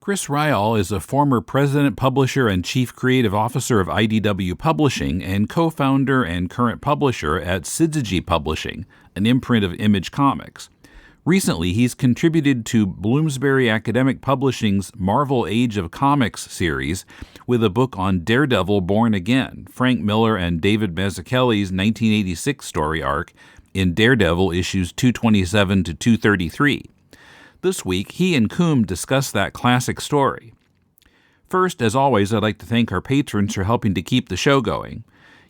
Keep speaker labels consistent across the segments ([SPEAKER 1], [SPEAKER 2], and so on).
[SPEAKER 1] Chris Ryall is a former president, publisher, and chief creative officer of IDW Publishing and co-founder and current publisher at Syzygy Publishing, an imprint of Image Comics. Recently, he's contributed to Bloomsbury Academic Publishing's Marvel Age of Comics series with a book on Daredevil Born Again, Frank Miller and David Mazzucchelli's 1986 story arc in Daredevil issues 227 to 233. This week, he and Koom discuss that classic story. First, as always, I'd like to thank our patrons for helping to keep the show going.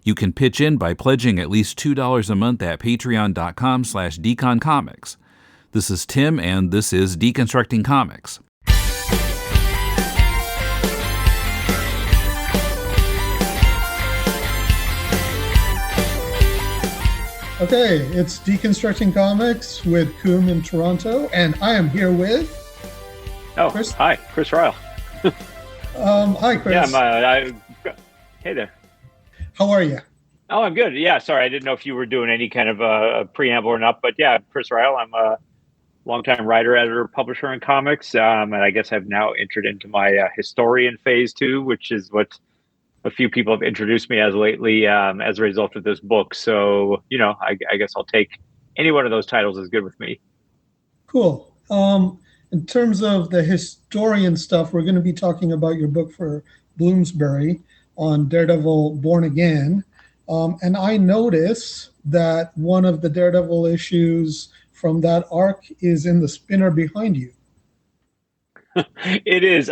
[SPEAKER 1] You can pitch in by pledging at least $2 a month at patreon.com/deconcomics. This is Tim, and this is Deconstructing Comics.
[SPEAKER 2] Okay, it's Deconstructing Comics with Koom in Toronto, and I am here with...
[SPEAKER 3] Chris. Hi, Chris Ryall.
[SPEAKER 2] Hi, Chris.
[SPEAKER 3] Yeah, hey there.
[SPEAKER 2] How are you?
[SPEAKER 3] Oh, I'm good. Yeah, sorry, I didn't know if you were doing any kind of a preamble or not, but yeah, Chris Ryall. I'm a longtime writer, editor, publisher in comics, and I guess I've now entered into my historian phase too, which is what a few people have introduced me as lately as a result of this book. So, I guess I'll take any one of those titles is good with me.
[SPEAKER 2] Cool. In terms of the historian stuff, we're going to be talking about your book for Bloomsbury on Daredevil Born Again. And I notice that one of the Daredevil issues from that arc is in the spinner behind you.
[SPEAKER 3] It is.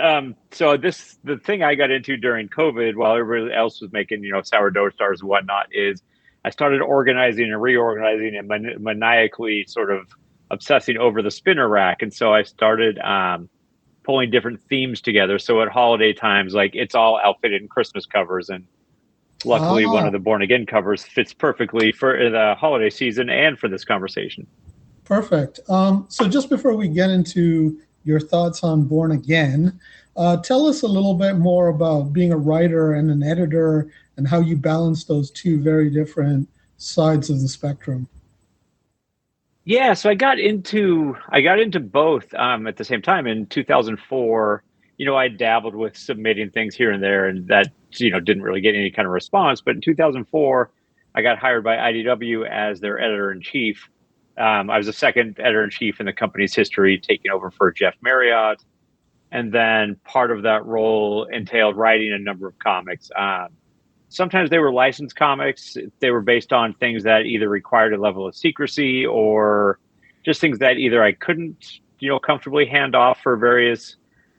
[SPEAKER 3] So the thing I got into during COVID while everybody else was making, sourdough stars and whatnot is I started organizing and reorganizing and maniacally sort of obsessing over the spinner rack. And so I started pulling different themes together. So at holiday times, like it's all outfitted in Christmas covers. And luckily one of the Born Again covers fits perfectly for the holiday season and for this conversation.
[SPEAKER 2] Perfect. So just before we get into your thoughts on Born Again, tell us a little bit more about being a writer and an editor and how you balance those two very different sides of the spectrum.
[SPEAKER 3] Yeah, so I got into both at the same time. In 2004, I dabbled with submitting things here and there, and that didn't really get any kind of response. But in 2004, I got hired by IDW as their editor-in-chief. I was the second editor-in-chief in the company's history, taking over for Jeff Marriott. And then part of that role entailed writing a number of comics. Sometimes they were licensed comics. They were based on things that either required a level of secrecy or just things that either I couldn't, comfortably hand off for various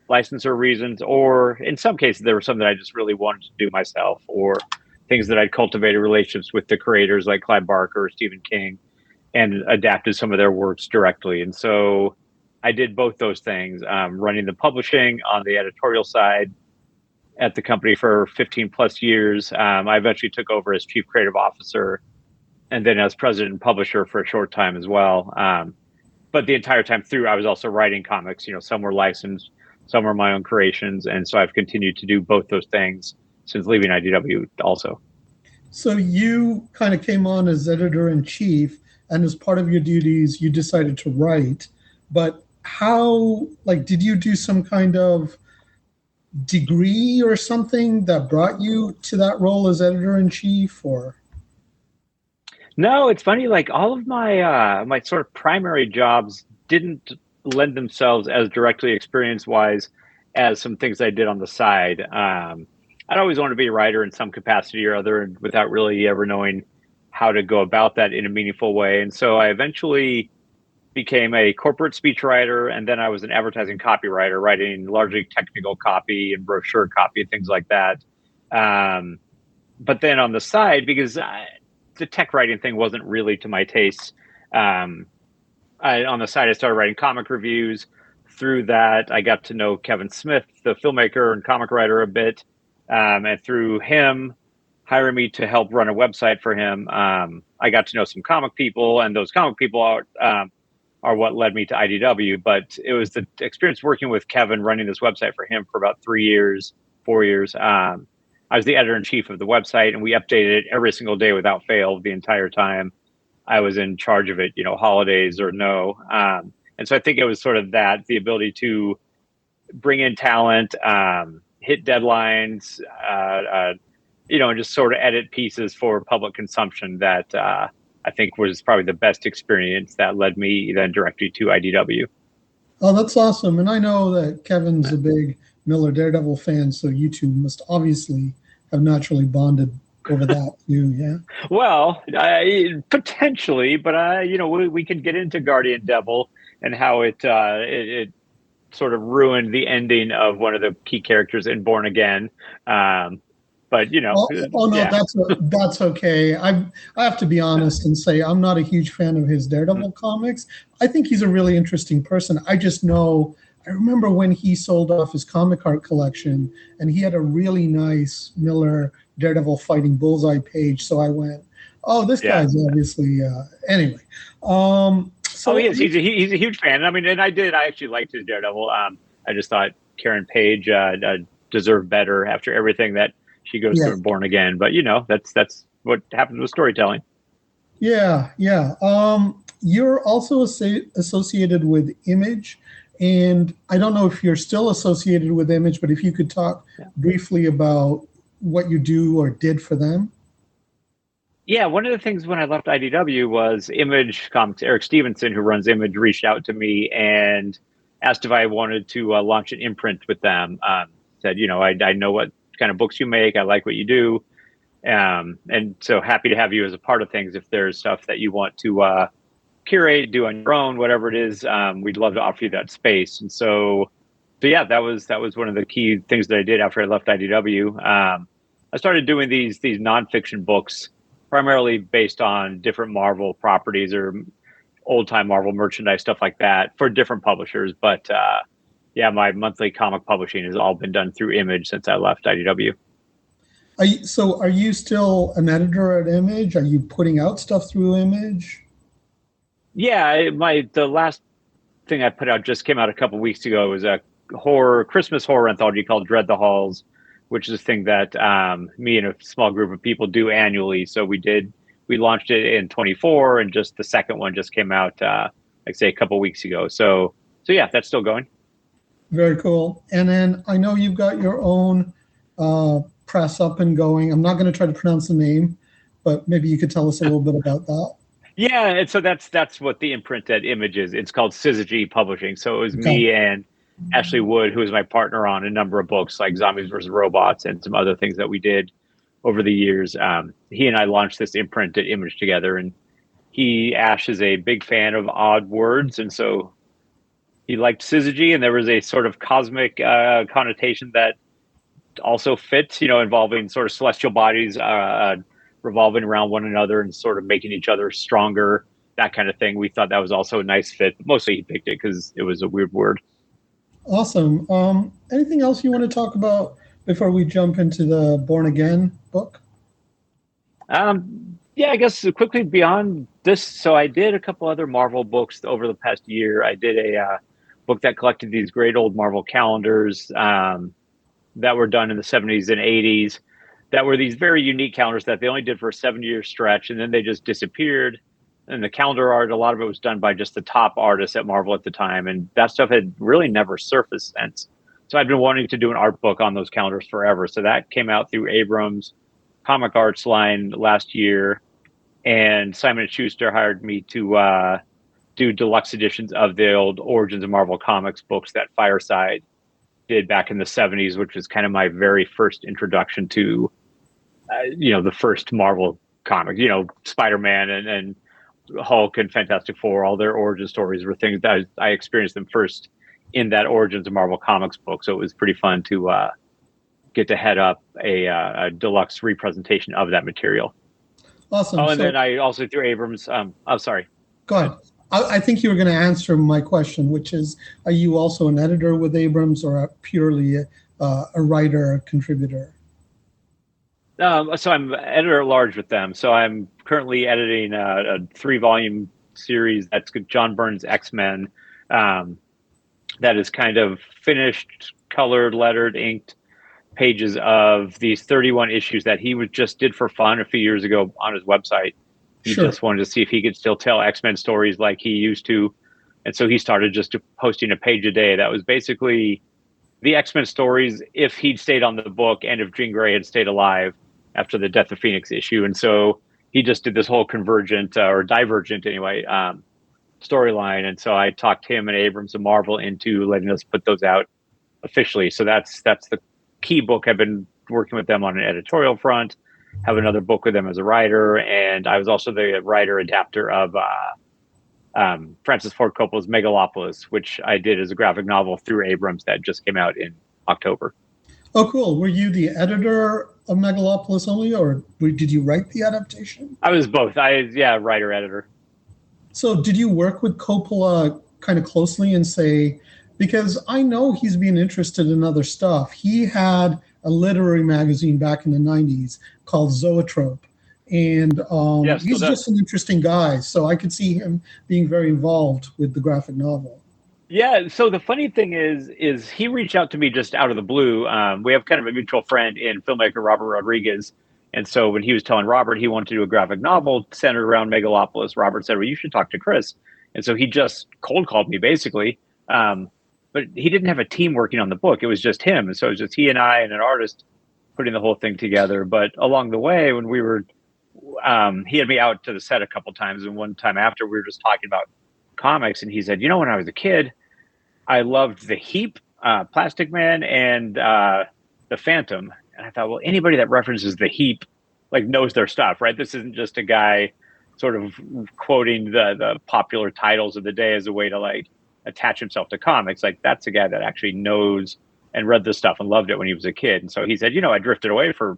[SPEAKER 3] licensor reasons, or in some cases, there were some that I just really wanted to do myself, or things that I'd cultivated relationships with the creators like Clive Barker or Stephen King, and adapted some of their works directly. And so I did both those things, running the publishing on the editorial side at the company for 15 plus years. I eventually took over as chief creative officer and then as president and publisher for a short time as well. But the entire time through, I was also writing comics. Some were licensed, some were my own creations. And so I've continued to do both those things since leaving IDW also. So
[SPEAKER 2] you kind of came on as editor-in-chief, and as part of your duties, you decided to write. But how, did you do some kind of degree or something that brought you to that role as editor-in-chief, or?
[SPEAKER 3] No, it's funny. All of my my sort of primary jobs didn't lend themselves as directly experience-wise as some things I did on the side. I'd always wanted to be a writer in some capacity or other, without really ever knowing how to go about that in a meaningful way. And so I eventually became a corporate speechwriter, and then I was an advertising copywriter, writing largely technical copy and brochure copy and things like that. But then on the side, because the tech writing thing wasn't really to my taste, on the side, I started writing comic reviews. Through that, I got to know Kevin Smith, the filmmaker and comic writer, a bit. And through him hiring me to help run a website for him, I got to know some comic people, and those comic people are what led me to IDW. But it was the experience working with Kevin, running this website for him for about 4 years. I was the editor-in-chief of the website, and we updated it every single day without fail the entire time I was in charge of it, holidays or no. And so I think it was sort of that, the ability to bring in talent, hit deadlines, and just sort of edit pieces for public consumption that I think was probably the best experience that led me then directly to IDW.
[SPEAKER 2] Oh, that's awesome. And I know that Kevin's a big Miller Daredevil fan, so you two must obviously have naturally bonded over that too, yeah?
[SPEAKER 3] Well, potentially, but we could get into Guardian Devil and how it sort of ruined the ending of one of the key characters in Born Again. But
[SPEAKER 2] no,
[SPEAKER 3] yeah.
[SPEAKER 2] that's okay. I have to be honest and say I'm not a huge fan of his Daredevil comics. I think he's a really interesting person. I just know I remember when he sold off his comic art collection, and he had a really nice Miller Daredevil fighting Bullseye page. So I went, "Oh, this guy's obviously." Anyway, so
[SPEAKER 3] he is. He's a huge fan. I mean, and I actually liked his Daredevil. I just thought Karen Page deserved better after everything that she goes through in Born Again. But that's what happens with storytelling.
[SPEAKER 2] Yeah. You're also associated with Image, and I don't know if you're still associated with Image, but if you could talk briefly about what you do or did for them.
[SPEAKER 3] Yeah, one of the things when I left IDW was Image Comics. Eric Stevenson, who runs Image, reached out to me and asked if I wanted to launch an imprint with them. Said, I know what kind of books you make. I like what you do. And so happy to have you as a part of things. If there's stuff that you want to curate, do on your own, whatever it is, we'd love to offer you that space. And so yeah, that was one of the key things that I did after I left IDW. I started doing these nonfiction books, primarily based on different Marvel properties or old time Marvel merchandise, stuff like that, for different publishers. But my monthly comic publishing has all been done through Image since I left IDW.
[SPEAKER 2] Are you still an editor at Image? Are you putting out stuff through Image?
[SPEAKER 3] Yeah, the last thing I put out just came out a couple weeks ago. It was a Christmas horror anthology called Dread the Halls, which is a thing that me and a small group of people do annually. So we launched it in 24, and just the second one just came out, a couple weeks ago. So yeah, that's still going.
[SPEAKER 2] Very cool. And then I know you've got your own press up and going. I'm not going to try to pronounce the name, but maybe you could tell us a little bit about that.
[SPEAKER 3] Yeah, and so that's what the imprint at Image is. It's called Syzygy Publishing. So it was me and Ashley Wood, who is my partner on a number of books like Zombies vs. Robots and some other things that we did over the years. He and I launched this imprint at Image together, and Ash is a big fan of odd words, and so he liked Syzygy, and there was a sort of cosmic connotation that also fits, involving sort of celestial bodies revolving around one another and sort of making each other stronger, that kind of thing. We thought that was also a nice fit. Mostly he picked it because it was a weird word.
[SPEAKER 2] Awesome. Anything else you want to talk about before we jump into the Born Again book?
[SPEAKER 3] Yeah, I guess quickly beyond this. So I did a couple other Marvel books over the past year. I did a book that collected these great old Marvel calendars that were done in the 70s and 80s. That were these very unique calendars that they only did for a 7-year stretch, and then they just disappeared. And the calendar art, a lot of it was done by just the top artists at Marvel at the time, and that stuff had really never surfaced since. So I've been wanting to do an art book on those calendars forever. So that came out through Abrams Comic Arts line last year, and Simon & Schuster hired me to do deluxe editions of the old Origins of Marvel Comics books that Fireside did back in the 70s, which was kind of my very first introduction to the first Marvel comic. Spider-Man and Hulk and Fantastic Four, all their origin stories were things that I experienced them first in that Origins of Marvel Comics book. So it was pretty fun to get to head up a deluxe representation of that material.
[SPEAKER 2] Awesome.
[SPEAKER 3] Oh, and then I also through Abrams. Sorry.
[SPEAKER 2] Go ahead. I think you were going to answer my question, which is, are you also an editor with Abrams, or purely a writer, a contributor?
[SPEAKER 3] So I'm editor at large with them. So I'm currently editing a 3-volume series that's John Byrne's X-Men. That is kind of finished, colored, lettered, inked pages of these 31 issues that he just did for fun a few years ago on his website. He just wanted to see if he could still tell X-Men stories like he used to. And so he started just posting a page a day. That was basically the X-Men stories if he'd stayed on the book and if Jean Grey had stayed alive after the Death of Phoenix issue. And so he just did this whole convergent or divergent anyway storyline. And so I talked him and Abrams and Marvel into letting us put those out officially. So that's the key book. I've been working with them on an editorial front, have another book with them as a writer, and I was also the writer adapter of Francis Ford Coppola's Megalopolis, which I did as a graphic novel through Abrams that just came out in October.
[SPEAKER 2] Oh, cool. Were you the editor of Megalopolis only, or did you write the adaptation?
[SPEAKER 3] I was both. Writer, editor.
[SPEAKER 2] So did you work with Coppola kind of closely and say, because I know he's been interested in other stuff. He had a literary magazine back in the 90s called Zoetrope. And he's just an interesting guy. So I could see him being very involved with the graphic novel.
[SPEAKER 3] Yeah. So the funny thing is he reached out to me just out of the blue. We have kind of a mutual friend in filmmaker Robert Rodriguez. And so when he was telling Robert he wanted to do a graphic novel centered around Megalopolis, Robert said, well, you should talk to Chris. And so he just cold called me basically. But he didn't have a team working on the book. It was just him. And so it was just he and I and an artist putting the whole thing together. But along the way, when we were, he had me out to the set a couple times. And one time after, we were just talking about comics. And he said, when I was a kid, I loved the Heap, Plastic Man, and the Phantom. And I thought, well, anybody that references the Heap knows their stuff, right? This isn't just a guy sort of quoting the popular titles of the day as a way to attach himself to comics. That's a guy that actually knows and read this stuff and loved it when he was a kid. And so he said, I drifted away for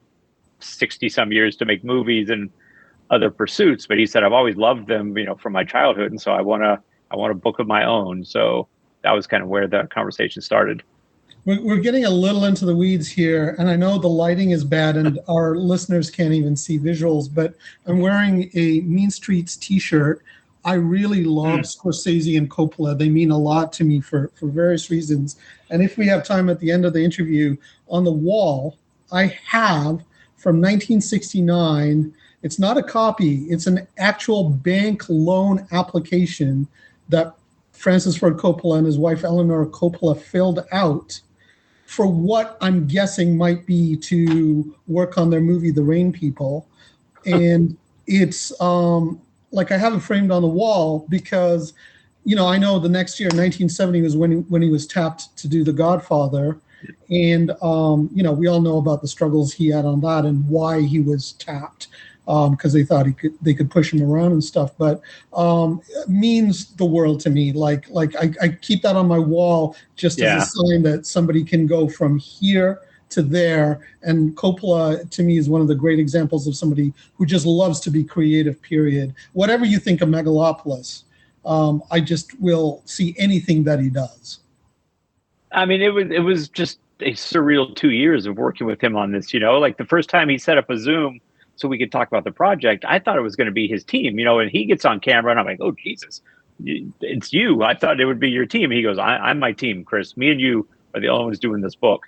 [SPEAKER 3] 60 some years to make movies and other pursuits, but he said, I've always loved them, from my childhood. And so I want a book of my own. So that was kind of where the conversation started.
[SPEAKER 2] We're getting a little into the weeds here, and I know the lighting is bad and our listeners can't even see visuals, but I'm wearing a Mean Streets t-shirt. I really love Scorsese and Coppola. They mean a lot to me for various reasons. And if we have time at the end of the interview, on the wall, I have from 1969, it's not a copy, it's an actual bank loan application that Francis Ford Coppola and his wife Eleanor Coppola filled out for what I'm guessing might be to work on their movie, The Rain People. And it's I have it framed on the wall because, I know the next year, 1970 was when he was tapped to do The Godfather. And, we all know about the struggles he had on that and why he was tapped. Because they thought they could push him around and stuff, but it means the world to me. I keep that on my wall just as a sign that somebody can go from here to there. And Coppola to me is one of the great examples of somebody who just loves to be creative. Period. Whatever you think of Megalopolis, I just will see anything that he does.
[SPEAKER 3] I mean, it was just a surreal 2 years of working with him on this. The first time he set up a Zoom so we could talk about the project, I thought it was going to be his team, and he gets on camera and I'm like, oh, Jesus, it's you. I thought it would be your team. He goes, I'm my team, Chris. Me and you are the only ones doing this book.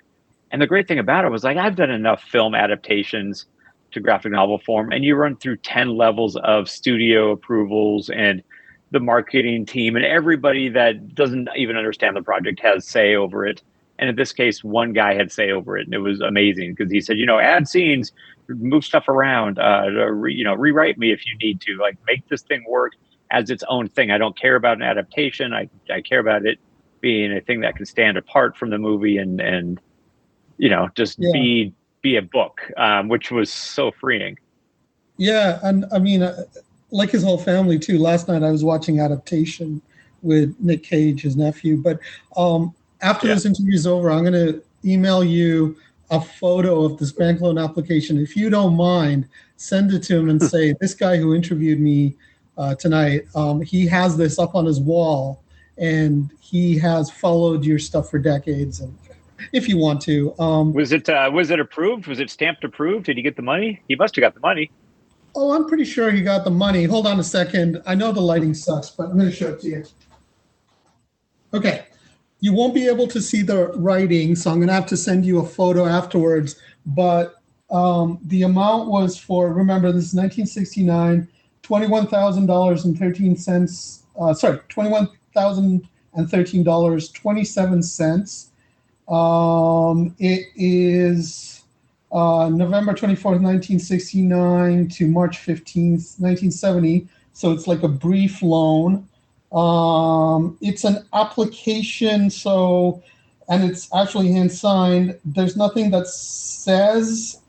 [SPEAKER 3] And the great thing about it was I've done enough film adaptations to graphic novel form, and you run through 10 levels of studio approvals and the marketing team, and everybody that doesn't even understand the project has say over it. And in this case, one guy had say over it, and it was amazing because he said, add scenes, move stuff around, rewrite me if you need to, make this thing work as its own thing. I don't care about an adaptation. I care about it being a thing that can stand apart from the movie and be a book, which was so freeing. Yeah,
[SPEAKER 2] and I mean, like his whole family too. Last night I was watching Adaptation with Nick Cage, his nephew. But after this interview is over, I'm going to email you a photo of this bank loan application. If you don't mind, send it to him and say, this guy who interviewed me tonight, he has this up on his wall and he has followed your stuff for decades. And if you want to.
[SPEAKER 3] Was it approved? Was it stamped approved? Did he get the money? He must have got the money.
[SPEAKER 2] Oh, I'm pretty sure he got the money. Hold on a second. I know the lighting sucks, but I'm going to show it to you. Okay. You won't be able to see the writing, so I'm going to have to send you a photo afterwards. But the amount was for, remember, this is 1969, $21,013. $21,013.27. It is November 24th, 1969 to March 15th, 1970. So it's like a brief loan. It's an application, and it's actually hand signed. There's nothing that says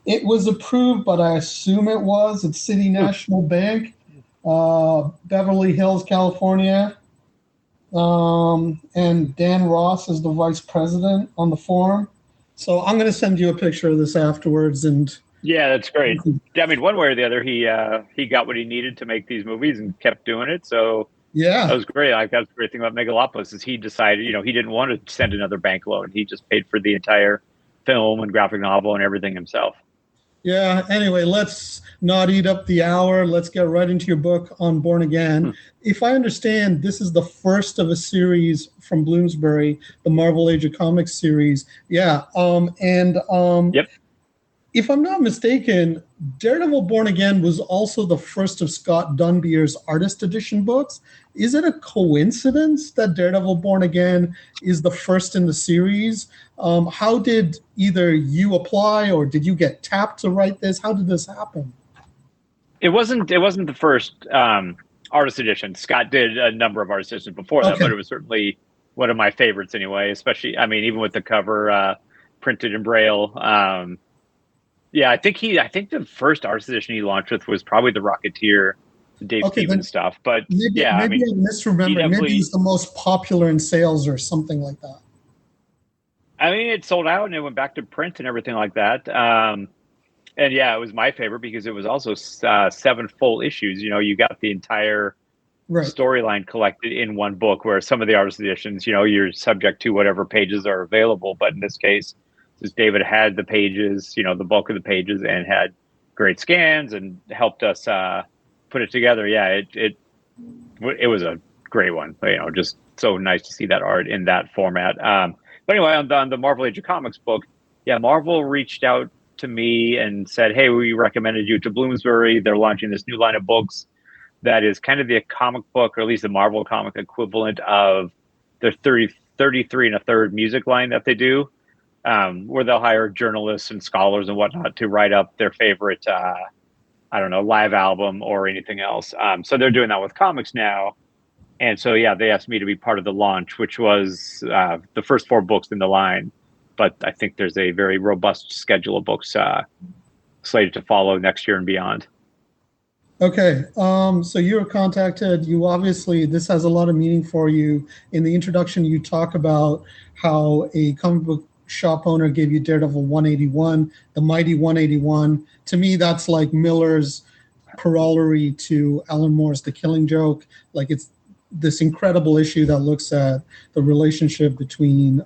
[SPEAKER 2] it was approved, but I assume it was. It's City National Bank, Beverly Hills, California. And Dan Ross is the vice president on the form. So I'm going to send you a picture of this afterwards. And
[SPEAKER 3] yeah, that's great. I mean, one way or the other, he got what he needed to make these movies and kept doing it. So
[SPEAKER 2] yeah,
[SPEAKER 3] that was great. Like, that's the great thing about Megalopolis is he decided, he didn't want to send another bank loan. He just paid for the entire film and graphic novel and everything himself.
[SPEAKER 2] Yeah. Anyway, let's not eat up the hour. Let's get right into your book on Born Again. If I understand, this is the first of a series from Bloomsbury, the Marvel Age of Comics series. Yeah.
[SPEAKER 3] Yep.
[SPEAKER 2] If I'm not mistaken, Daredevil Born Again was also the first of Scott Dunbier's artist edition books. Is it a coincidence that Daredevil Born Again is the first in the series? How did either you apply or did you get tapped to write this? How did this happen?
[SPEAKER 3] It wasn't the first artist edition. Scott did a number of artist editions before that, but it was certainly one of my favorites anyway, especially, I mean, even with the cover printed in Braille. Yeah, I think the first artist edition he launched with was probably the Rocketeer, Dave Stevens stuff. But
[SPEAKER 2] maybe I misremember. Maybe it was the most popular in sales or something like that.
[SPEAKER 3] I mean, it sold out and it went back to print and everything like that. And yeah, it was my favorite because it was also 7 full issues. You got the entire storyline collected in one book, where some of the artist editions, you're subject to whatever pages are available. But in this case, since David had the pages, the bulk of the pages, and had great scans and helped us put it together. Yeah, it was a great one. Just so nice to see that art in that format. But anyway, on the Marvel Age of Comics book, yeah, Marvel reached out to me and said, hey, we recommended you to Bloomsbury. They're launching this new line of books that is kind of the comic book, or at least the Marvel comic equivalent of their 33 1/3 music line that they do. Where they'll hire journalists and scholars and whatnot to write up their favorite, live album or anything else. So they're doing that with comics now. And so, yeah, they asked me to be part of the launch, which was the first 4 books in the line. But I think there's a very robust schedule of books slated to follow next year and beyond.
[SPEAKER 2] Okay. So you were contacted. You obviously, this has a lot of meaning for you. In the introduction, you talk about how a comic book shop owner gave you Daredevil 181, the mighty 181. To me, that's like Miller's corollary to Alan Moore's The Killing Joke. Like, it's this incredible issue that looks at the relationship between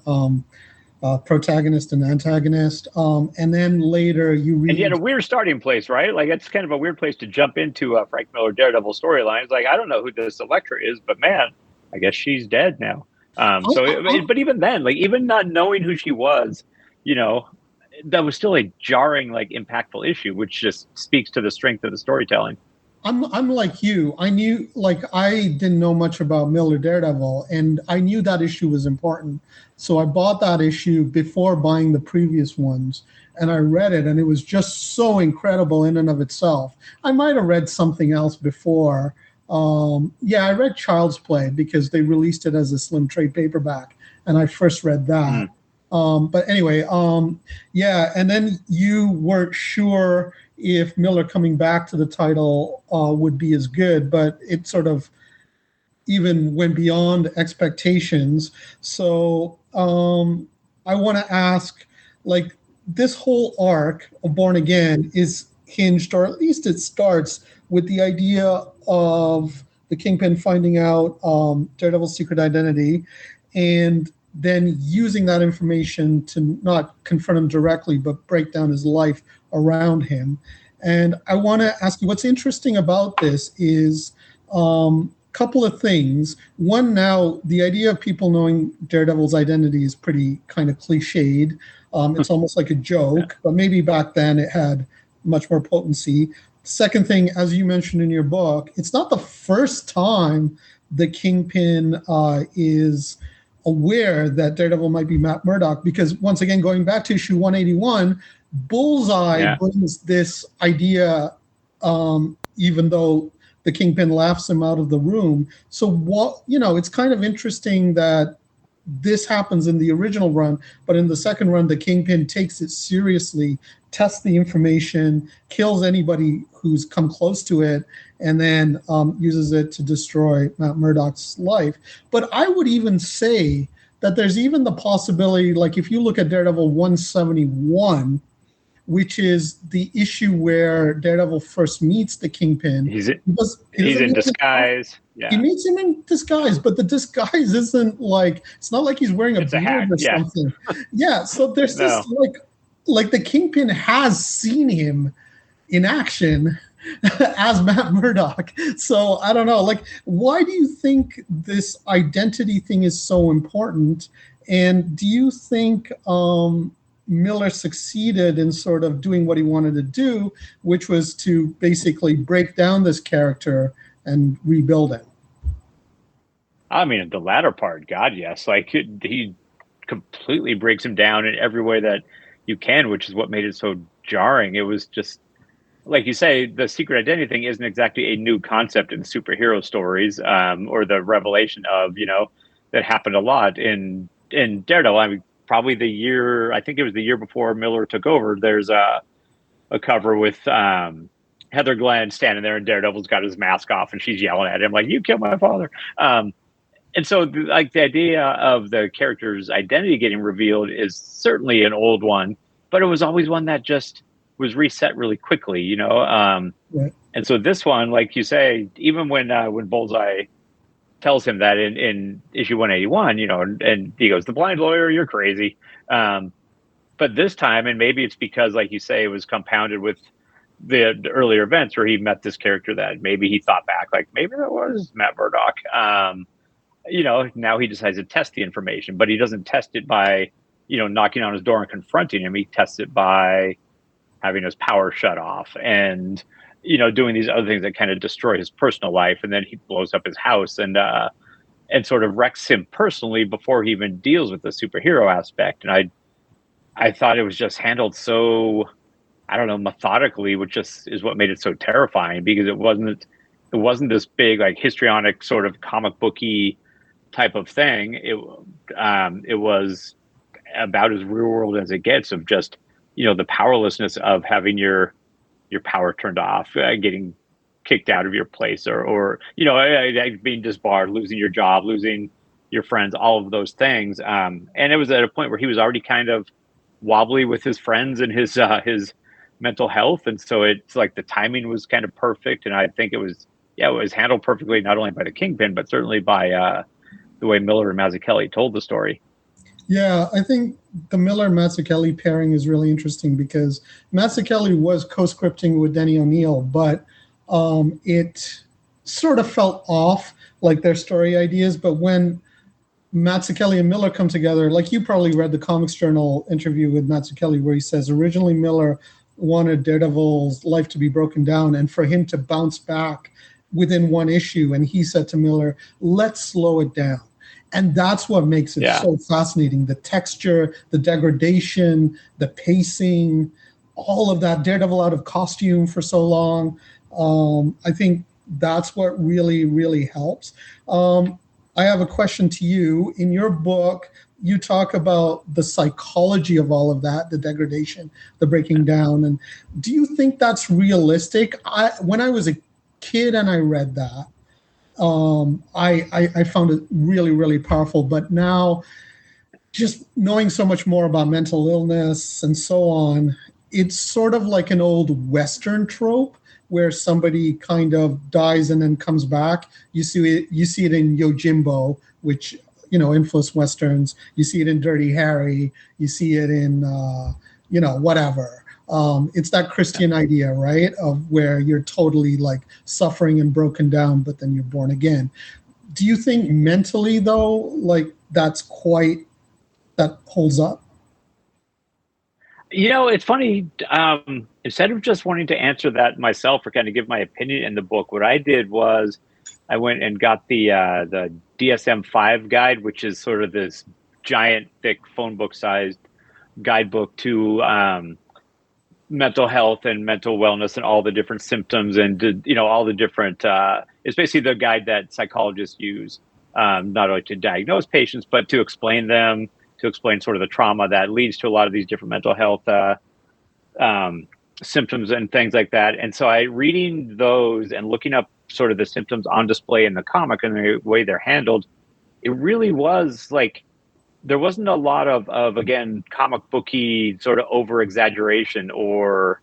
[SPEAKER 2] protagonist and antagonist. And then later you read...
[SPEAKER 3] And you had a weird starting place, right? Like, it's kind of a weird place to jump into a Frank Miller Daredevil storyline. It's like, I don't know who this Elektra is, but man, I guess she's dead now. But even then, like, even not knowing who she was, that was still a jarring, like, impactful issue, which just speaks to the strength of the storytelling.
[SPEAKER 2] I'm like you. I didn't know much about Miller Daredevil, and I knew that issue was important. So I bought that issue before buying the previous ones, and I read it, and it was just so incredible in and of itself. I might have read something else before. I read Child's Play because they released it as a slim trade paperback, and I first read that. But anyway, and then you weren't sure if Miller coming back to the title would be as good, but it sort of even went beyond expectations. So I want to ask, like, this whole arc of Born Again is hinged, or at least it starts with the idea of the Kingpin finding out Daredevil's secret identity, and then using that information to not confront him directly, but break down his life around him. And I want to ask you, what's interesting about this is a couple of things. One, now the idea of people knowing Daredevil's identity is pretty kind of cliched. It's almost like a joke, but maybe back then it had much more potency. Second thing, as you mentioned in your book, it's not the first time the Kingpin is aware that Daredevil might be Matt Murdock, because once again, going back to issue 181, Bullseye brings this idea, even though the Kingpin laughs him out of the room. So what, it's kind of interesting that this happens in the original run, but in the second run, the Kingpin takes it seriously, tests the information, kills anybody who's come close to it, and then uses it to destroy Matt Murdock's life. But I would even say that there's even the possibility, like if you look at Daredevil 171, which is the issue where Daredevil first meets the Kingpin.
[SPEAKER 3] He's in disguise. Yeah.
[SPEAKER 2] He meets him in disguise, but the disguise isn't like, it's not like he's wearing a beard or something. Yeah, so there's this like the Kingpin has seen him in action as Matt Murdock. So I don't know, like, why do you think this identity thing is so important? And do you think Miller succeeded in sort of doing what he wanted to do, which was to basically break down this character and rebuild it?
[SPEAKER 3] I mean, the latter part, God, yes. Like, he completely breaks him down in every way that you can, which is what made it so jarring. It was just, like you say, the secret identity thing isn't exactly a new concept in superhero stories, or the revelation of, that happened a lot in Daredevil. I mean, probably I think it was the year before Miller took over, there's a cover with Heather Glenn standing there, and Daredevil's got his mask off, and she's yelling at him like, "You killed my father." And so, like, the idea of the character's identity getting revealed is certainly an old one, but it was always one that just was reset really quickly, Right. And so this one, like you say, even when Bullseye tells him that in issue 181, and he goes, "The blind lawyer, you're crazy." But this time, and maybe it's because, like you say, it was compounded with the earlier events where he met this character that maybe he thought back, like, maybe that was Matt Murdock. Now he decides to test the information, but he doesn't test it by, knocking on his door and confronting him. He tests it by having his power shut off and, doing these other things that kind of destroy his personal life. And then he blows up his house and sort of wrecks him personally before he even deals with the superhero aspect. And I thought it was just handled so, I don't know, methodically, which just is what made it so terrifying, because it wasn't this big, like, histrionic sort of comic booky type of thing. It was about as real world as it gets, of just, the powerlessness of having your power turned off, getting kicked out of your place, or being disbarred, losing your job, losing your friends, all of those things. And it was at a point where he was already kind of wobbly with his friends and his mental health, and so it's like the timing was kind of perfect. And I think it was handled perfectly, not only by the Kingpin, but certainly by the way Miller and Mazzucchelli told the story.
[SPEAKER 2] Yeah, I think the Miller-Mazzucchelli pairing is really interesting, because Mazzucchelli was co-scripting with Denny O'Neil, but it sort of felt off, like, their story ideas. But when Mazzucchelli and Miller come together, like, you probably read the Comics Journal interview with Mazzucchelli, where he says originally Miller wanted Daredevil's life to be broken down and for him to bounce back within one issue. And he said to Miller, "Let's slow it down." And that's what makes it so fascinating. The texture, the degradation, the pacing, all of that. Daredevil out of costume for so long. I think that's what really, really helps. I have a question to you. In your book, you talk about the psychology of all of that, the degradation, the breaking down. And do you think that's realistic? When I was a kid and I read that, I found it really, really powerful. But now, just knowing so much more about mental illness and so on, it's sort of like an old Western trope where somebody kind of dies and then comes back. You see it in Yojimbo, which influenced Westerns. You see it in Dirty Harry. You see it in whatever. It's that Christian idea, right, of where you're totally, like, suffering and broken down, but then you're born again. Do you think mentally, though, like, that holds up?
[SPEAKER 3] It's funny. Instead of just wanting to answer that myself or kind of give my opinion in the book, what I did was I went and got the DSM-5 guide, which is sort of this giant, thick phone book sized guidebook to mental health and mental wellness and all the different symptoms and all the different. It's basically the guide that psychologists use, not only to diagnose patients but to explain them, to explain sort of the trauma that leads to a lot of these different mental health symptoms and things like that. And so reading those and looking up sort of the symptoms on display in the comic and the way they're handled, it really was like there wasn't a lot of again, comic booky sort of over exaggeration or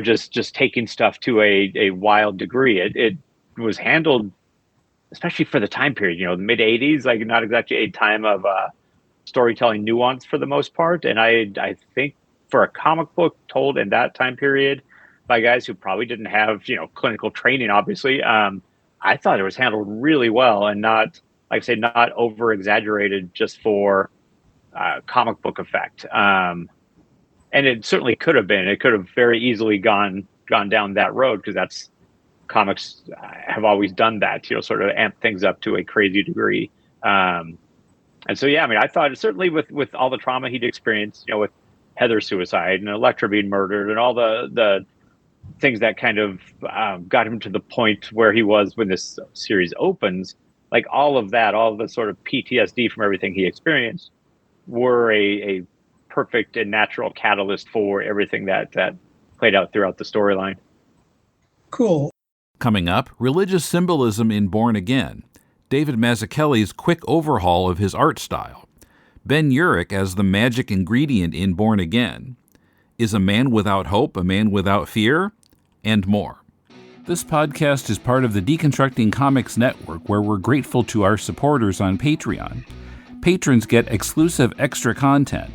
[SPEAKER 3] just taking stuff to a wild degree. It was handled, especially for the time period, the mid 80s, like not exactly a time of storytelling nuance for the most part. And I think for a comic book told in that time period by guys who probably didn't have, clinical training, obviously, I thought it was handled really well and not, like I say, not over exaggerated just for comic book effect. And it certainly could have been. It could have very easily gone down that road because that's comics have always done that, sort of amp things up to a crazy degree. And so, yeah, I mean, I thought certainly with all the trauma he'd experienced, with Heather's suicide and Elektra being murdered and all the things that kind of got him to the point where he was when this series opens, like all of that, all of the sort of PTSD from everything he experienced were a perfect and natural catalyst for everything that played out throughout the storyline.
[SPEAKER 2] Cool.
[SPEAKER 1] Coming up, religious symbolism in Born Again, David Mazzucchelli's quick overhaul of his art style, Ben Urich as the magic ingredient in Born Again, is a man without hope a man without fear, and more. This podcast is part of the Deconstructing Comics Network, where we're grateful to our supporters on Patreon. Patrons get exclusive extra content.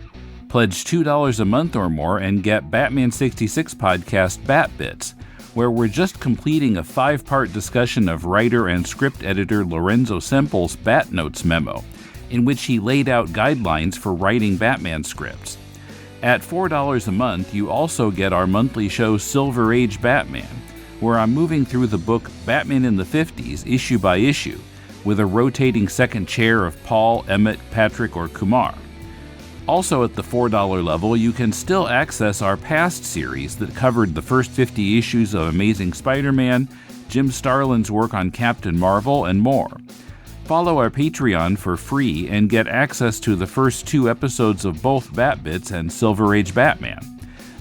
[SPEAKER 1] Pledge $2 a month or more and get Batman 66 podcast Bat Bits, where we're just completing a 5-part discussion of writer and script editor Lorenzo Semple's Bat Notes memo, in which he laid out guidelines for writing Batman scripts. At $4 a month, you also get our monthly show Silver Age Batman, where I'm moving through the book Batman in the 50s, issue by issue, with a rotating second chair of Paul, Emmett, Patrick, or Kumar. Also at the $4 level, you can still access our past series that covered the first 50 issues of Amazing Spider-Man, Jim Starlin's work on Captain Marvel, and more. Follow our Patreon for free and get access to the first 2 episodes of both Bat Bits and Silver Age Batman.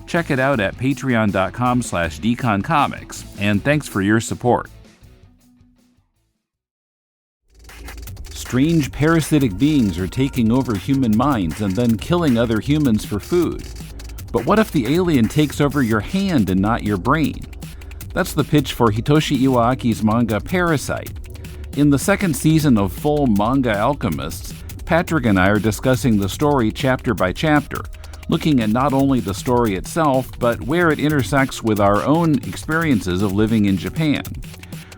[SPEAKER 1] Check it out at patreon.com/deconcomics, and thanks for your support. Strange parasitic beings are taking over human minds and then killing other humans for food. But what if the alien takes over your hand and not your brain? That's the pitch for Hitoshi Iwaaki's manga Parasite. In the second season of Full Manga Alchemists, Patrick and I are discussing the story chapter by chapter, looking at not only the story itself, but where it intersects with our own experiences of living in Japan.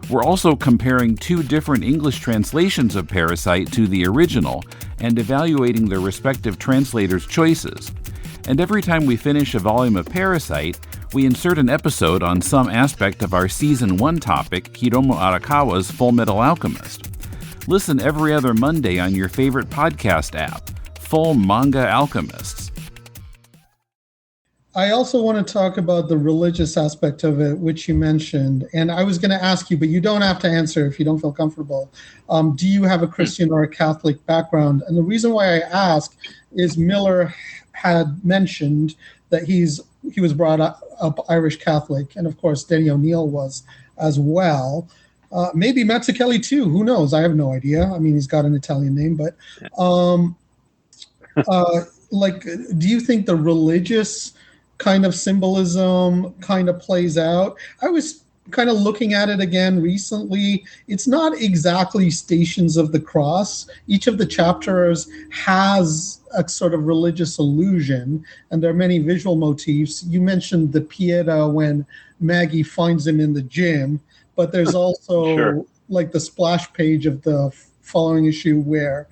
[SPEAKER 1] We're also comparing 2 different English translations of Parasite to the original and evaluating their respective translators' choices. And every time we finish a volume of Parasite, we insert an episode on some aspect of our Season 1 topic, Hiromu Arakawa's Full Metal Alchemist. Listen every other Monday on your favorite podcast app, Full Manga Alchemists.
[SPEAKER 2] I also want to talk about the religious aspect of it, which you mentioned. And I was going to ask you, but you don't have to answer if you don't feel comfortable. Do you have a Christian or a Catholic background? And the reason why I ask is Miller had mentioned that he was brought up Irish Catholic. And of course, Denny O'Neil was as well. Maybe Mazzucchelli too. Who knows? I have no idea. I mean, he's got an Italian name, but do you think the religious kind of symbolism kind of plays out? I was kind of looking at it again recently. It's not exactly Stations of the Cross. Each of the chapters has a sort of religious allusion, and there are many visual motifs. You mentioned the Pieta when Maggie finds him in the gym, but there's also
[SPEAKER 3] Sure.
[SPEAKER 2] like the splash page of the following issue where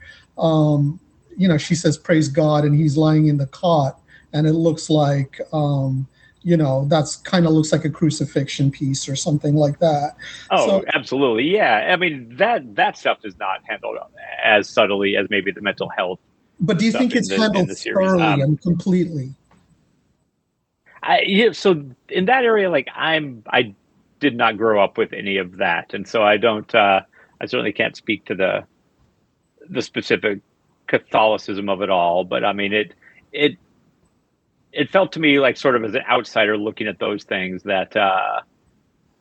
[SPEAKER 2] she says praise God and he's lying in the cot, and it looks like that's kind of looks like a crucifixion piece or something like that.
[SPEAKER 3] Oh,
[SPEAKER 2] So,
[SPEAKER 3] absolutely. Yeah. I mean, that stuff is not handled as subtly as maybe the mental health
[SPEAKER 2] but do you
[SPEAKER 3] stuff
[SPEAKER 2] think
[SPEAKER 3] in
[SPEAKER 2] it's handled
[SPEAKER 3] the series.
[SPEAKER 2] thoroughly and completely?
[SPEAKER 3] Yeah, so in that area, like I did not grow up with any of that, and so I don't. I certainly can't speak to the specific Catholicism of it all, but I mean it it felt to me like sort of as an outsider looking at those things that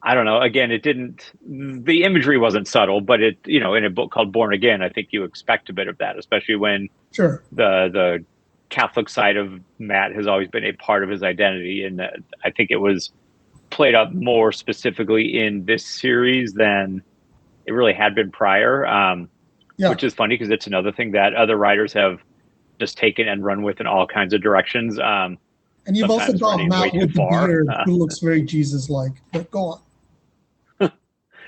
[SPEAKER 3] I don't know. Again, it didn't. The imagery wasn't subtle, but in a book called Born Again, I think you expect a bit of that, especially when
[SPEAKER 2] Sure.
[SPEAKER 3] the Catholic side of Matt has always been a part of his identity, and I think it was played up more specifically in this series than it really had been prior.
[SPEAKER 2] Yeah.
[SPEAKER 3] Which is funny because it's another thing that other writers have just taken and run with in all kinds of directions.
[SPEAKER 2] And you've also
[SPEAKER 3] Sometimes
[SPEAKER 2] got
[SPEAKER 3] running way
[SPEAKER 2] Matt
[SPEAKER 3] too
[SPEAKER 2] with the
[SPEAKER 3] far.
[SPEAKER 2] beard who looks very Jesus-like. But go on.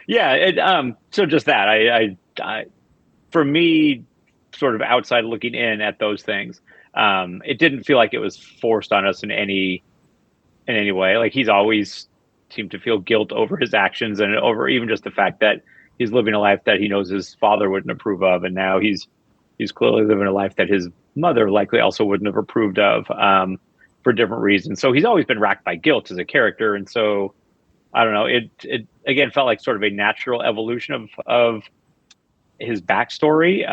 [SPEAKER 3] Yeah. So just that, I, for me, sort of outside looking in at those things, it didn't feel like it was forced on us in any way. Like he's always seemed to feel guilt over his actions and over even just the fact that he's living a life that he knows his father wouldn't approve of, and now he's clearly living a life that his mother likely also wouldn't have approved of, for different reasons. So he's always been racked by guilt as a character, and so I don't know. It again felt like sort of a natural evolution of his backstory.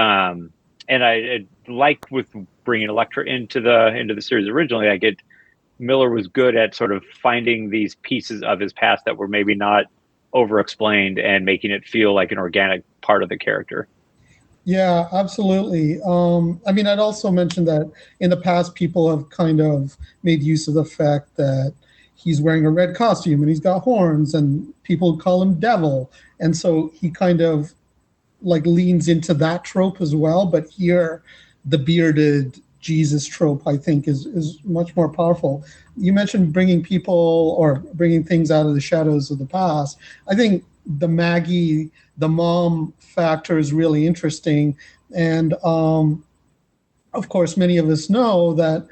[SPEAKER 3] And I like with bringing Elektra into the series originally, Miller was good at sort of finding these pieces of his past that were maybe not over explained and making it feel like an organic part of the character.
[SPEAKER 2] Yeah, absolutely. I mean, I'd also mentioned that in the past, people have kind of made use of the fact that he's wearing a red costume and he's got horns, and people call him Devil. And so he kind of like leans into that trope as well. But here, the bearded Jesus trope, I think, is much more powerful. You mentioned bringing people or bringing things out of the shadows of the past. I think the Maggie, the mom factor is really interesting. And of course, many of us know that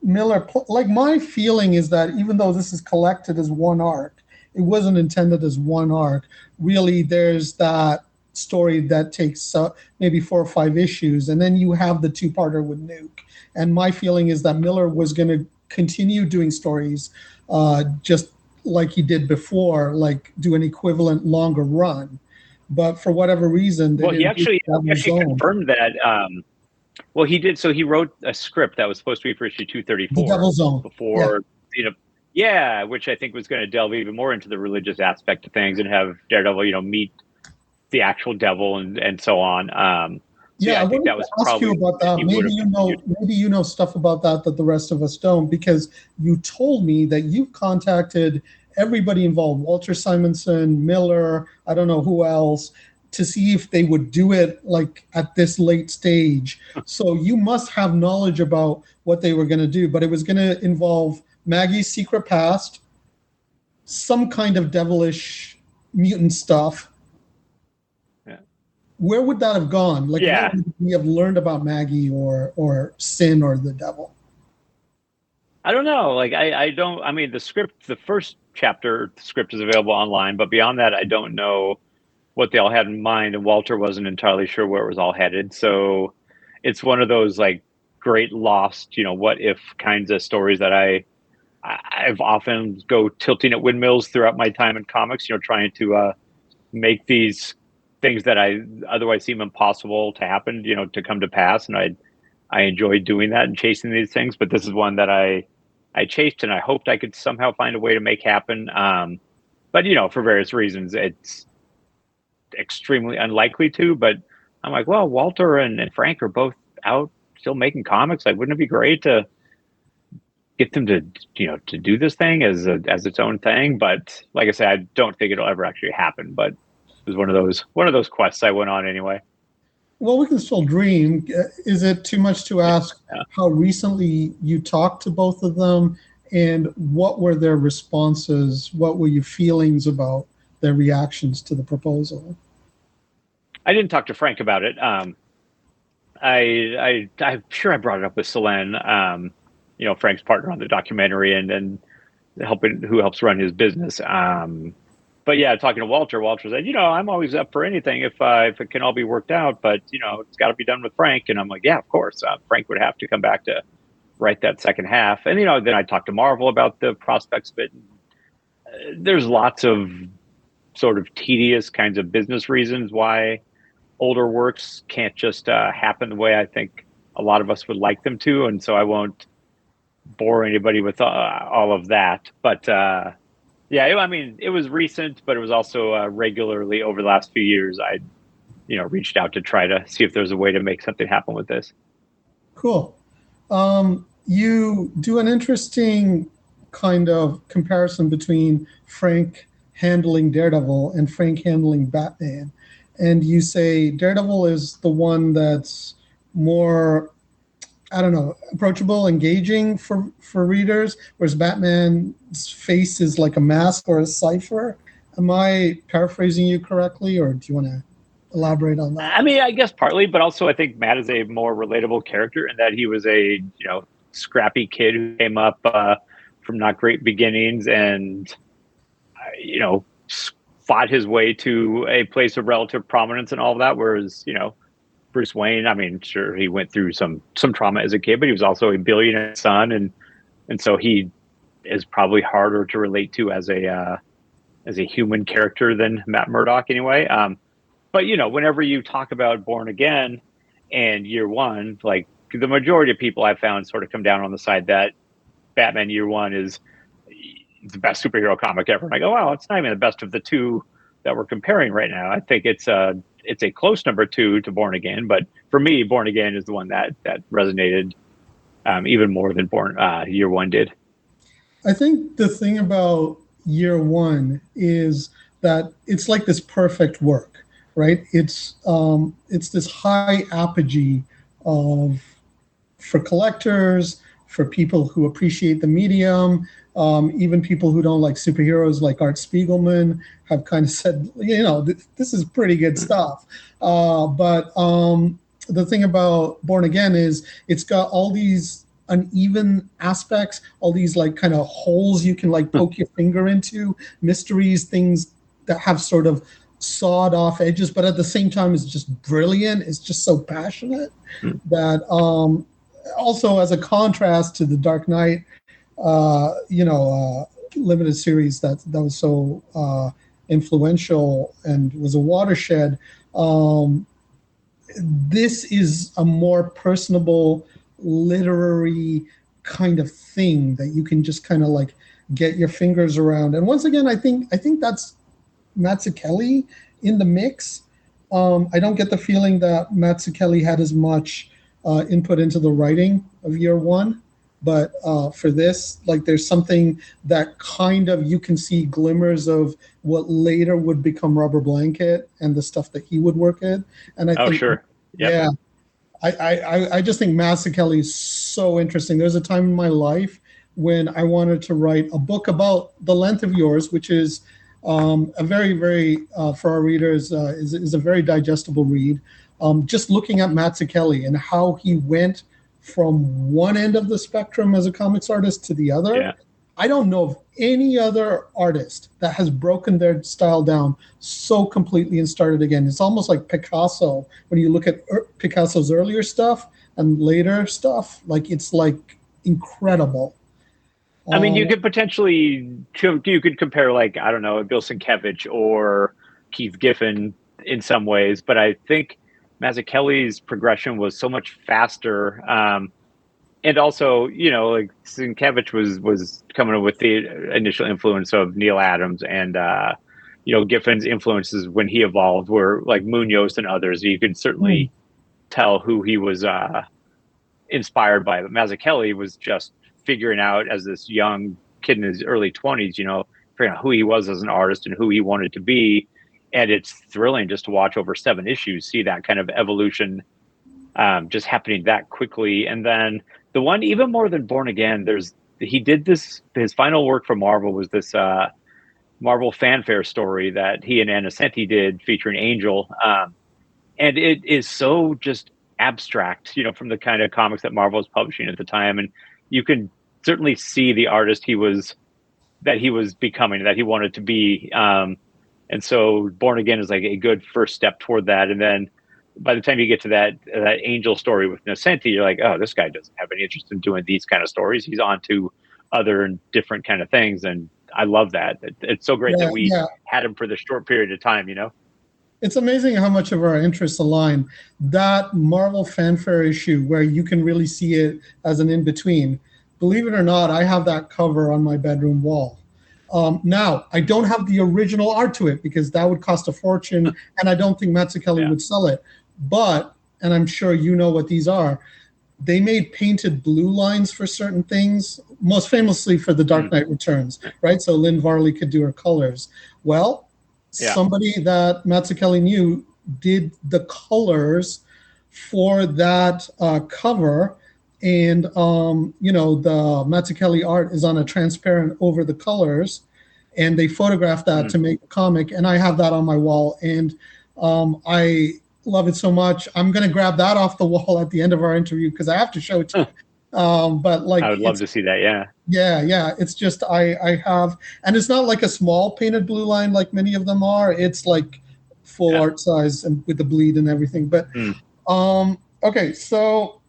[SPEAKER 2] Miller, like my feeling is that even though this is collected as one arc, it wasn't intended as one arc. Really, there's that story that takes maybe 4 or 5 issues, and then you have the two-parter with Nuke. And my feeling is that Miller was going to continue doing stories just like he did before, like do an equivalent longer run. But for whatever reason, they
[SPEAKER 3] He actually
[SPEAKER 2] confirmed
[SPEAKER 3] that. Well, he did. So he wrote a script that was supposed to be for issue 234
[SPEAKER 2] the Devil's Zone
[SPEAKER 3] before, yeah, which I think was going to delve even more into the religious aspect of things and have Daredevil, meet the actual devil and so on.
[SPEAKER 2] I think that was ask you about that. Maybe you know stuff about that the rest of us don't, because you told me that you contacted everybody involved, Walter Simonson, Miller, I don't know who else, to see if they would do it like at this late stage. So you must have knowledge about what they were going to do, but it was going to involve Maggie's secret past, some kind of devilish mutant stuff. Where would that have gone? Like, what would we have learned about Maggie or Sin or the devil?
[SPEAKER 3] I don't know. Like, I mean, the script, the first chapter, the script is available online, but beyond that, I don't know what they all had in mind. And Walter wasn't entirely sure where it was all headed. So it's one of those like great lost, what if kinds of stories that I've often go tilting at windmills throughout my time in comics, trying to make these things that I otherwise seem impossible to happen, to come to pass. And I enjoy doing that and chasing these things, but this is one that I chased and I hoped I could somehow find a way to make happen. But for various reasons, it's extremely unlikely to, but I'm like, well, Walter and Frank are both out still making comics. Like, wouldn't it be great to get them to, to do this thing as its own thing? But like I said, I don't think it'll ever actually happen, but it was one of those quests I went on anyway.
[SPEAKER 2] Well, we can still dream. Is it too much to ask how recently you talked to both of them, and what were their responses? What were your feelings about their reactions to the proposal?
[SPEAKER 3] I didn't talk to Frank about it. I'm sure I brought it up with Selene, Frank's partner on the documentary, and who helps run his business. But yeah, talking to Walter said, I'm always up for anything if it can all be worked out, but it's got to be done with Frank. And I'm like, yeah, of course. Frank would have to come back to write that second half. And then I talked to Marvel about the prospects of it. There's lots of sort of tedious kinds of business reasons why older works can't just happen the way I think a lot of us would like them to, and so I won't bore anybody with all of that. But yeah, it was recent, but it was also regularly over the last few years. I, reached out to try to see if there's a way to make something happen with this.
[SPEAKER 2] Cool. You do an interesting kind of comparison between Frank handling Daredevil and Frank handling Batman. And you say Daredevil is the one that's more, I don't know, approachable, engaging for readers, whereas Batman's face is like a mask or a cipher. Am I paraphrasing you correctly, or do you want to elaborate on that?
[SPEAKER 3] I mean, I guess partly, but also I think Matt is a more relatable character in that he was a, scrappy kid who came up from not great beginnings and, fought his way to a place of relative prominence and all of that. Whereas, Bruce Wayne, I mean, sure, he went through some trauma as a kid, but he was also a billionaire son, and so he is probably harder to relate to as a human character than Matt Murdock, anyway. But whenever you talk about Born Again and Year One, like the majority of people I've found sort of come down on the side that Batman Year One is the best superhero comic ever, and I go, well, it's not even the best of the two that we're comparing right now. I think it's a close number two to Born Again, but for me, Born Again is the one that resonated even more than Year One did.
[SPEAKER 2] I think the thing about Year One is that it's like this perfect work, right? It's this high apogee for collectors, for people who appreciate the medium. Even people who don't like superheroes, like Art Spiegelman, have kind of said, this is pretty good stuff. But the thing about Born Again is it's got all these uneven aspects, all these like kind of holes you can like poke your finger into, mysteries, things that have sort of sawed off edges, but at the same time it's just brilliant. It's just so passionate that also as a contrast to the Dark Knight, limited series that was so influential and was a watershed. This is a more personable literary kind of thing that you can just kind of like get your fingers around. And once again, I think that's Mazzucchelli in the mix. I don't get the feeling that Mazzucchelli had as much input into the writing of Year One. But for this, like, there's something that kind of you can see glimmers of what later would become Rubber Blanket and the stuff that he would work in. And I think,
[SPEAKER 3] sure,
[SPEAKER 2] yeah, I just think Mazzucchelli is so interesting. There's a time in my life when I wanted to write a book about The Length of Yours, which is a very, very for our readers is a very digestible read. Just looking at Mazzucchelli and how he went from one end of the spectrum as a comics artist to the other.
[SPEAKER 3] Yeah.
[SPEAKER 2] I don't know of any other artist that has broken their style down so completely and started again. It's almost like Picasso. When you look at Picasso's earlier stuff and later stuff, like it's like incredible.
[SPEAKER 3] I mean, you could compare, like, I don't know, Bill Sienkiewicz or Keith Giffen in some ways, but I think Mazzucchelli's progression was so much faster. And also, like Sienkiewicz was coming up with the initial influence of Neil Adams, and Giffen's influences when he evolved were like Munoz and others. You could certainly tell who he was inspired by. But Mazzucchelli was just figuring out as this young kid in his early 20s, figuring out who he was as an artist and who he wanted to be. And it's thrilling just to watch over 7 issues, see that kind of evolution just happening that quickly. And then the one, even more than Born Again, he did this, his final work for Marvel was this Marvel Fanfare story that he and Anna Senti did featuring Angel. And it is so just abstract, from the kind of comics that Marvel was publishing at the time. And you can certainly see the artist he was that he was becoming, that he wanted to be. And so Born Again is like a good first step toward that. And then by the time you get to that angel story with Nocenti, you're like, oh, this guy doesn't have any interest in doing these kind of stories. He's on to other and different kind of things. And I love that. It's so great that we had him for this short period of time, you know?
[SPEAKER 2] It's amazing how much of our interests align. That Marvel Fanfare issue where you can really see it as an in-between. Believe it or not, I have that cover on my bedroom wall. Now, I don't have the original art to it because that would cost a fortune, and I don't think Mazzucchelli would sell it. But, and I'm sure you know what these are, they made painted blue lines for certain things, most famously for The Dark Knight Returns, right? So Lynn Varley could do her colors. Well, somebody that Mazzucchelli knew did the colors for that cover. And, the Mazzucchelli art is on a transparent over the colors. And they photographed that to make a comic. And I have that on my wall. And I love it so much. I'm going to grab that off the wall at the end of our interview because I have to show it to you. But like,
[SPEAKER 3] I would love to see that. Yeah.
[SPEAKER 2] Yeah. It's just, I have, and it's not like a small painted blue line like many of them are. It's like full art size and with the bleed and everything. But, okay. So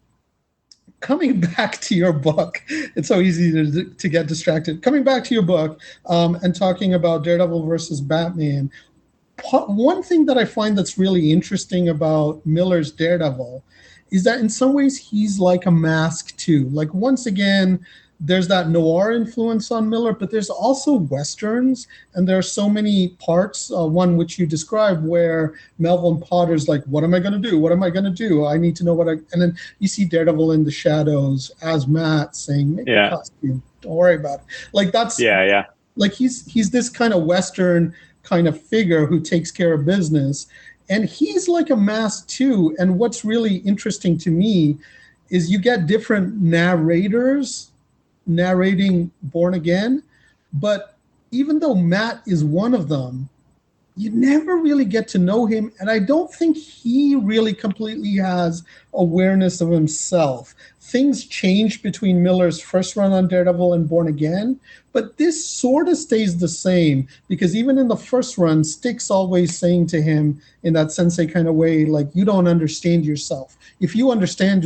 [SPEAKER 2] coming back to your book, it's so easy to get distracted. Coming back to your book and talking about Daredevil versus Batman, one thing that I find that's really interesting about Miller's Daredevil is that in some ways he's like a mask too. Like once again, there's that noir influence on Miller, but there's also Westerns, and there are so many parts, one which you described, where Melvin Potter's like, what am I going to do? What am I going to do? I need to know and then you see Daredevil in the shadows as Matt saying, make a costume, don't worry about it. Like that's, like he's this kind of Western kind of figure who takes care of business. And he's like a mask too. And what's really interesting to me is you get different narrators narrating Born Again, but even though Matt is one of them, you never really get to know him, and I don't think he really completely has awareness of himself. Things change between Miller's first run on Daredevil and Born Again, but this sort of stays the same, because even in the first run, Stick's always saying to him in that sensei kind of way, like, you don't understand yourself. If you understood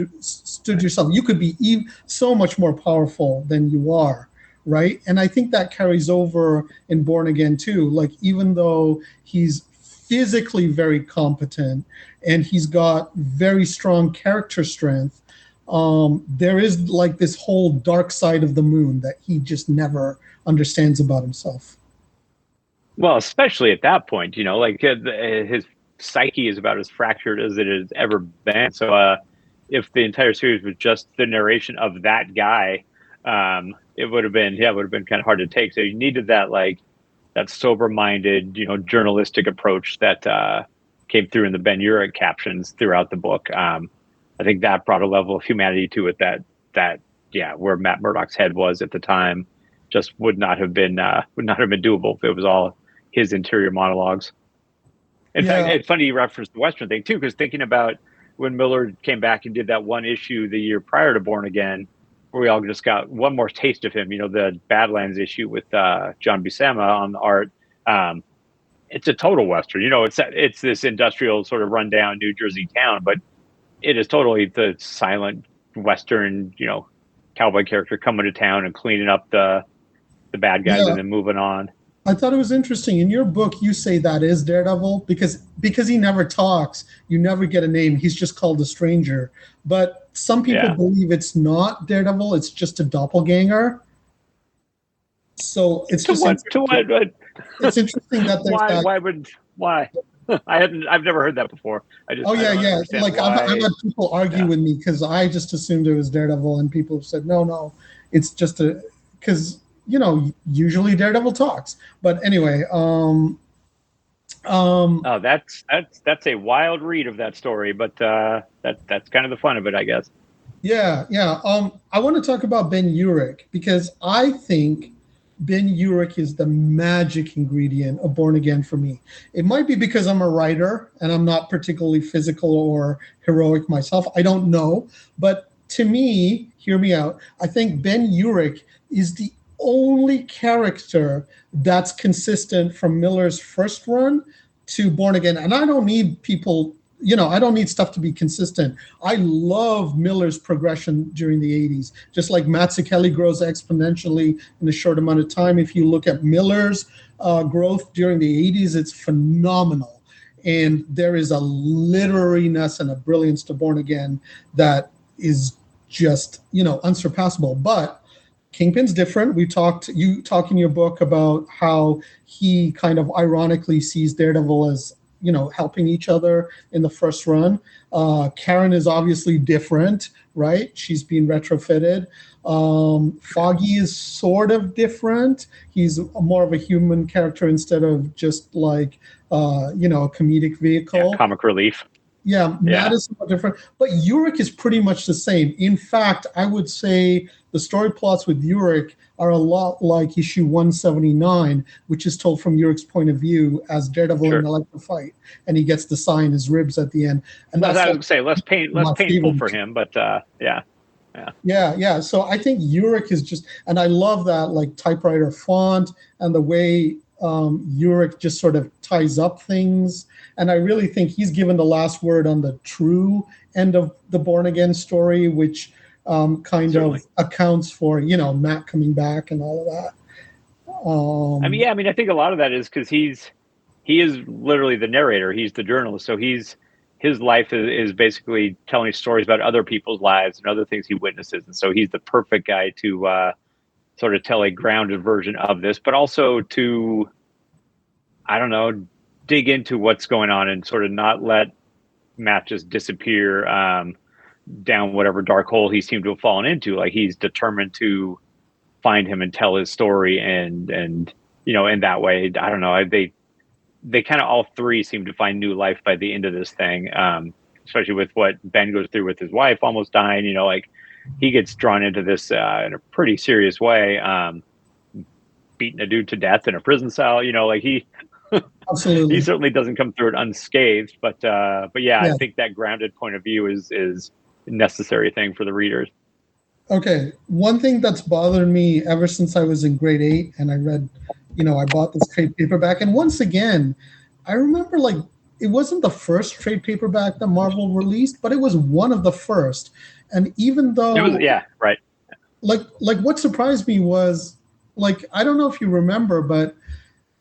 [SPEAKER 2] yourself, you could be so much more powerful than you are, right? And I think that carries over in Born Again too. Like, even though he's physically very competent and he's got very strong character strength, there is like this whole dark side of the moon that he just never understands about himself.
[SPEAKER 3] Well, especially at that point, you know, like his psyche is about as fractured as it has ever been. So if the entire series was just the narration of that guy, it would have been kind of hard to take. So you needed that sober-minded, you know, journalistic approach that came through in the Ben Urich captions throughout the book. I think that brought a level of humanity to it that where Matt Murdock's head was at the time just would not have been doable if it was all his interior monologues. In fact, it's funny you referenced the Western thing too, because thinking about when Miller came back and did that one issue the year prior to Born Again, where we all just got one more taste of him, you know, the Badlands issue with John Buscema on the art. It's a total Western, you know, it's this industrial sort of rundown New Jersey town, but it is totally the silent Western, you know, cowboy character coming to town and cleaning up the bad guys and then moving on.
[SPEAKER 2] I thought it was interesting. In your book, you say that is Daredevil because he never talks. You never get a name. He's just called a stranger. But some people believe it's not Daredevil. It's just a doppelganger. So it's just it's interesting that there's
[SPEAKER 3] why? I've never heard that before.
[SPEAKER 2] Like I've had people argue with me because I just assumed it was Daredevil, and people have said no, it's just because you know usually Daredevil talks. But anyway,
[SPEAKER 3] that's a wild read of that story, but that's kind of the fun of it, I guess.
[SPEAKER 2] Yeah. I want to talk about Ben Urich because I think Ben Urich is the magic ingredient of Born Again for me. It might be because I'm a writer and I'm not particularly physical or heroic myself. I don't know. But to me, hear me out, I think Ben Urich is the only character that's consistent from Miller's first run to Born Again. And I don't need people, I don't need stuff to be consistent. I love Miller's progression during the 80s. Just like Mazzucchelli grows exponentially in a short amount of time. If you look at Miller's growth during the 80s, it's phenomenal. And there is a literariness and a brilliance to Born Again that is just, unsurpassable. But Kingpin's different. You talk in your book about how he kind of ironically sees Daredevil as, helping each other in the first run. Karen is obviously different, right? She's been retrofitted. Foggy is sort of different. He's more of a human character instead of just like, a comedic vehicle.
[SPEAKER 3] Yeah, comic relief.
[SPEAKER 2] Yeah, Matt is somewhat different, but Urich is pretty much the same. In fact, I would say the story plots with Urich are a lot like issue 179, which is told from Urich's point of view as Daredevil in Electro fight, and he gets to sign his ribs at the end. And
[SPEAKER 3] that's I would say less painful for him, but yeah.
[SPEAKER 2] So I think Urich is just, and I love that like typewriter font and the way Urich just sort of ties up things. And I really think he's given the last word on the true end of the Born Again story, which kind of accounts for, Matt coming back and all of that.
[SPEAKER 3] I think a lot of that is because he is literally the narrator. He's the journalist. So his life is basically telling stories about other people's lives and other things he witnesses. And so he's the perfect guy to sort of tell a grounded version of this, but also to, I don't know, dig into what's going on and sort of not let Matt just disappear down whatever dark hole he seemed to have fallen into. Like he's determined to find him and tell his story, and in that way, I don't know. They kind of all three seem to find new life by the end of this thing, especially with what Ben goes through with his wife almost dying. Like he gets drawn into this in a pretty serious way, beating a dude to death in a prison cell. Like he.
[SPEAKER 2] Absolutely.
[SPEAKER 3] He certainly doesn't come through it unscathed, but yeah, I think that grounded point of view is a necessary thing for the readers.
[SPEAKER 2] Okay, one thing that's bothered me ever since I was in grade 8 and I read, I bought this trade paperback, and once again, I remember like it wasn't the first trade paperback that Marvel released, but it was one of the first. And even though
[SPEAKER 3] right.
[SPEAKER 2] Like what surprised me was like, I don't know if you remember, but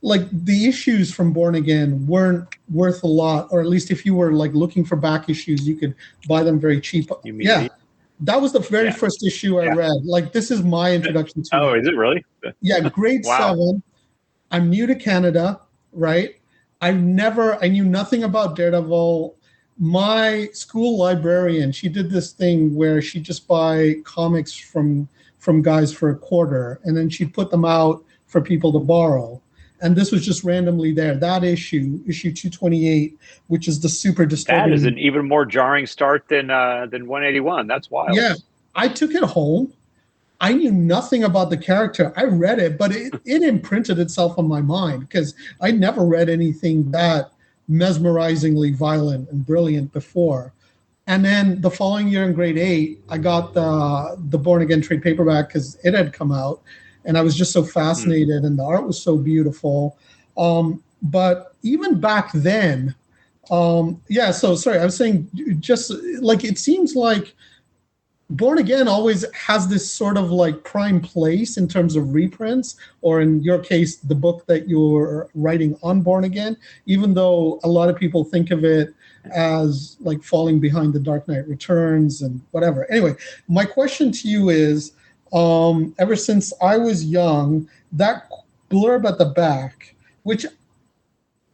[SPEAKER 2] like the issues from Born Again weren't worth a lot, or at least if you were like looking for back issues, you could buy them very cheap. That was the very first issue I read. Like this is my introduction to
[SPEAKER 3] it. Is it really?
[SPEAKER 2] Yeah, grade 7. I'm new to Canada, right? I knew nothing about Daredevil. My school librarian, she did this thing where she'd just buy comics from guys for $0.25, and then she'd put them out for people to borrow. And this was just randomly there. That issue 228, which is the super disturbing.
[SPEAKER 3] That is an even more jarring start than 181. That's wild.
[SPEAKER 2] Yeah, I took it home. I knew nothing about the character. I read it, but it imprinted itself on my mind because I never read anything that mesmerizingly violent and brilliant before. And then the following year in grade 8, I got the Born Again trade paperback because it had come out. And I was just so fascinated, and the art was so beautiful. But even back then, so sorry, I was saying just like it seems like Born Again always has this sort of like prime place in terms of reprints, or in your case, the book that you're writing on Born Again, even though a lot of people think of it as like falling behind The Dark Knight Returns and whatever. Anyway, my question to you is, ever since I was young, that blurb at the back, which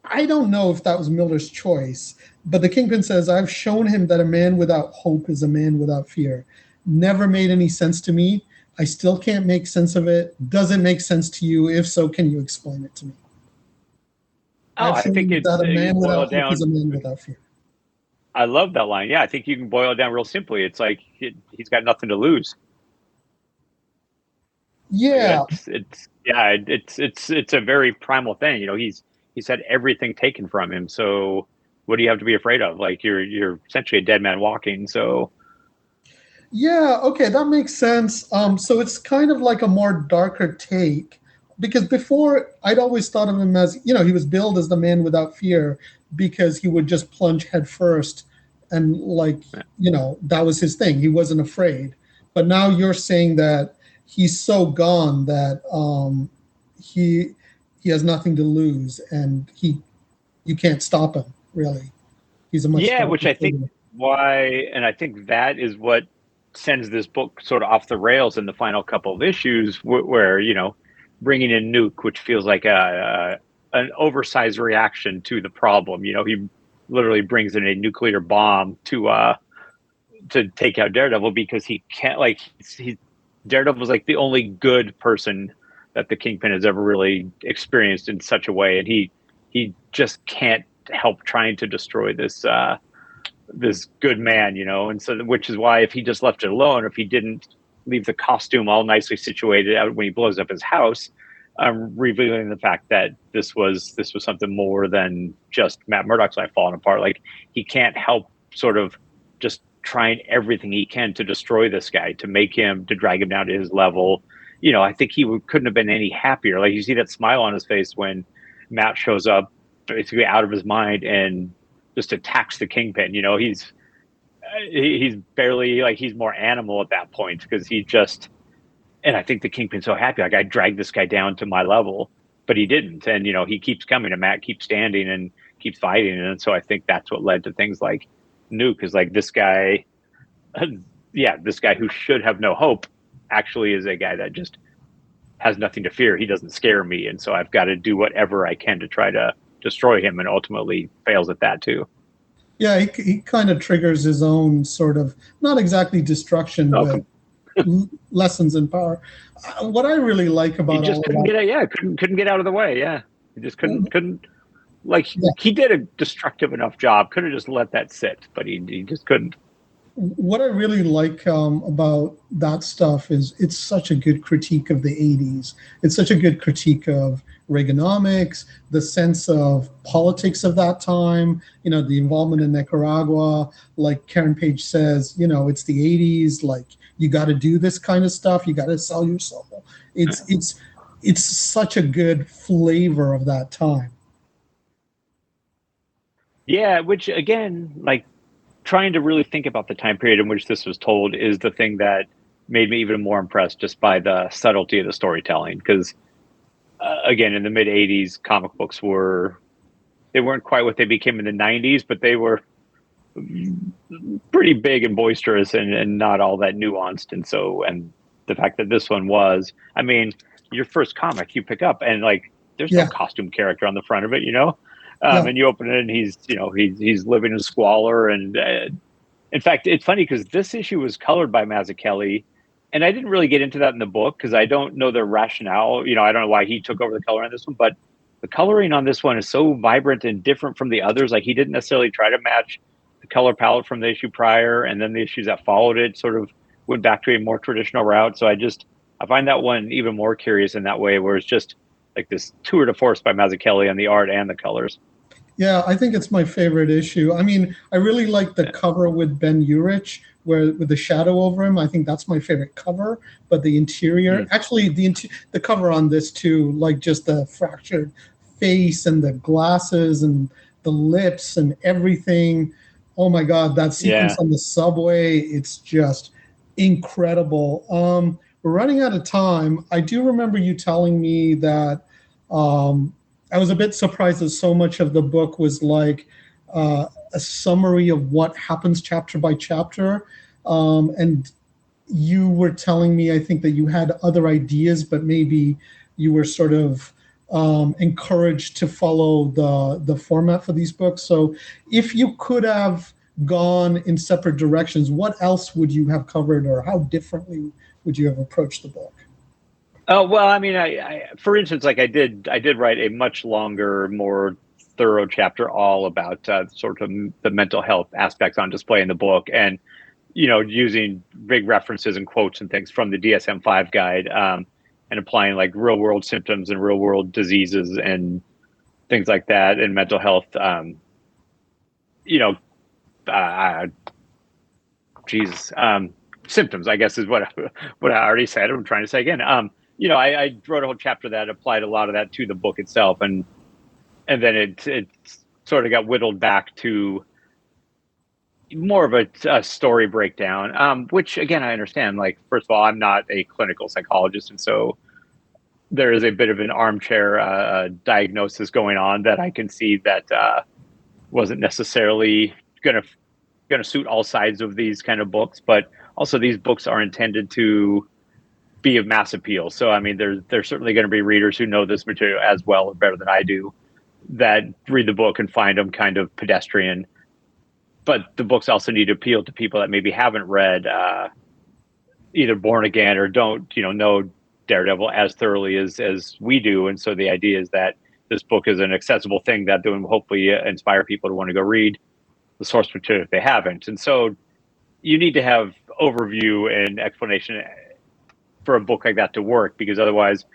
[SPEAKER 2] I don't know if that was Miller's choice, but the Kingpin says, I've shown him that a man without hope is a man without fear. Never made any sense to me. I still can't make sense of it. Does it make sense to you? If so, can you explain it to me?
[SPEAKER 3] I think it's
[SPEAKER 2] that a man without hope is a man without fear.
[SPEAKER 3] I love that line. Yeah, I think you can boil it down real simply. It's like he's got nothing to lose.
[SPEAKER 2] Yeah,
[SPEAKER 3] it's a very primal thing. He's had everything taken from him. So what do you have to be afraid of? Like you're essentially a dead man walking. So
[SPEAKER 2] Yeah, okay, that makes sense. So it's kind of like a more darker take, because before I'd always thought of him as, he was billed as the man without fear because he would just plunge head first, and like, that was his thing. He wasn't afraid. But now you're saying that he's so gone that he he has nothing to lose, and you can't stop him, really. He's a much
[SPEAKER 3] Yeah,
[SPEAKER 2] darker
[SPEAKER 3] which I think
[SPEAKER 2] figure.
[SPEAKER 3] why, and I think that is what sends this book sort of off the rails in the final couple of issues, where bringing in Nuke, which feels like an oversized reaction to the problem. He literally brings in a nuclear bomb to take out Daredevil because he can't, like, he's Daredevil's like the only good person that the Kingpin has ever really experienced in such a way, and he just can't help trying to destroy this good man, and so, which is why if he just left it alone, if he didn't leave the costume all nicely situated out when he blows up his house, revealing the fact that this was something more than just Matt Murdock's life falling apart. Like, he can't help sort of just trying everything he can to destroy this guy, to drag him down to his level. I think couldn't have been any happier. Like, you see that smile on his face when Matt shows up, basically out of his mind, and just attacks the Kingpin. He's barely, like, he's more animal at that point because he just, and I think the Kingpin's so happy, like, I dragged this guy down to my level, but he didn't. And he keeps coming, and Matt keeps standing and keeps fighting. And so I think that's what led to things like Nuke, is like, this guy, this guy who should have no hope actually is a guy that just has nothing to fear. He doesn't scare me, and so I've got to do whatever I can to try to destroy him, and ultimately fails at that too.
[SPEAKER 2] Yeah, he kind of triggers his own sort of, not exactly destruction, but lessons in power. What I really like about
[SPEAKER 3] he just couldn't get it. Yeah, couldn't get out of the way. Yeah, he just couldn't. Like, he did a destructive enough job. Could have just let that sit, but he just couldn't.
[SPEAKER 2] What I really like about that stuff is it's such a good critique of the 80s. It's such a good critique of Reaganomics, the sense of politics of that time, the involvement in Nicaragua. Like Karen Page says, it's the 80s, like, you got to do this kind of stuff. You got to sell your soul. It's such a good flavor of that time.
[SPEAKER 3] Yeah, which, again, like, trying to really think about the time period in which this was told is the thing that made me even more impressed, just by the subtlety of the storytelling. Because again, in the mid 80s, comic books they weren't quite what they became in the 90s, but they were pretty big and boisterous, and not all that nuanced. And the fact that this one was, I mean, your first comic you pick up, and, like, there's no costume character on the front of it, and you open it, and he's living in squalor. And in fact, it's funny because this issue was colored by Mazzucchelli, and I didn't really get into that in the book because I don't know the rationale. I don't know why he took over the color on this one, but the coloring on this one is so vibrant and different from the others. Like, he didn't necessarily try to match the color palette from the issue prior, and then the issues that followed it sort of went back to a more traditional route. So I find that one even more curious in that way, where it's just like this tour de force by Mazzucchelli on the art and the colors.
[SPEAKER 2] Yeah, I think it's my favorite issue. I mean, I really like the cover with Ben Urich, with the shadow over him. I think that's my favorite cover. But the interior, actually, the cover on this too, like, just the fractured face and the glasses and the lips and everything. Oh my God, that sequence on the subway, it's just incredible. We're running out of time. I do remember you telling me that I was a bit surprised that so much of the book was like a summary of what happens chapter by chapter. And you were telling me, I think, that you had other ideas, but maybe you were sort of encouraged to follow the format for these books. So if you could have gone in separate directions, what else would you have covered, or how differently would you have approached the book?
[SPEAKER 3] Oh, well, I mean, I for instance, like, I did write a much longer, more thorough chapter all about sort of the mental health aspects on display in the book, and using big references and quotes and things from the DSM-5 guide, and applying, like, real world symptoms and real world diseases and things like that in mental health. Jesus. symptoms, I guess, is what I already said. I'm trying to say again. I wrote a whole chapter that applied a lot of that to the book itself, and then it sort of got whittled back to more of a story breakdown, which again I understand. Like, first of all, I'm not a clinical psychologist, and so there is a bit of an armchair diagnosis going on that I can see that wasn't necessarily going to suit all sides of these kind of books. But also, these books are intended to be of mass appeal. So, I mean, there's certainly going to be readers who know this material as well or better than I do that read the book and find them kind of pedestrian. But the books also need to appeal to people that maybe haven't read either Born Again or don't, know Daredevil as thoroughly as we do. And so the idea is that this book is an accessible thing that will hopefully inspire people to want to go read the source material if they haven't. And so you need to have overview and explanation for a book like that to work, because otherwise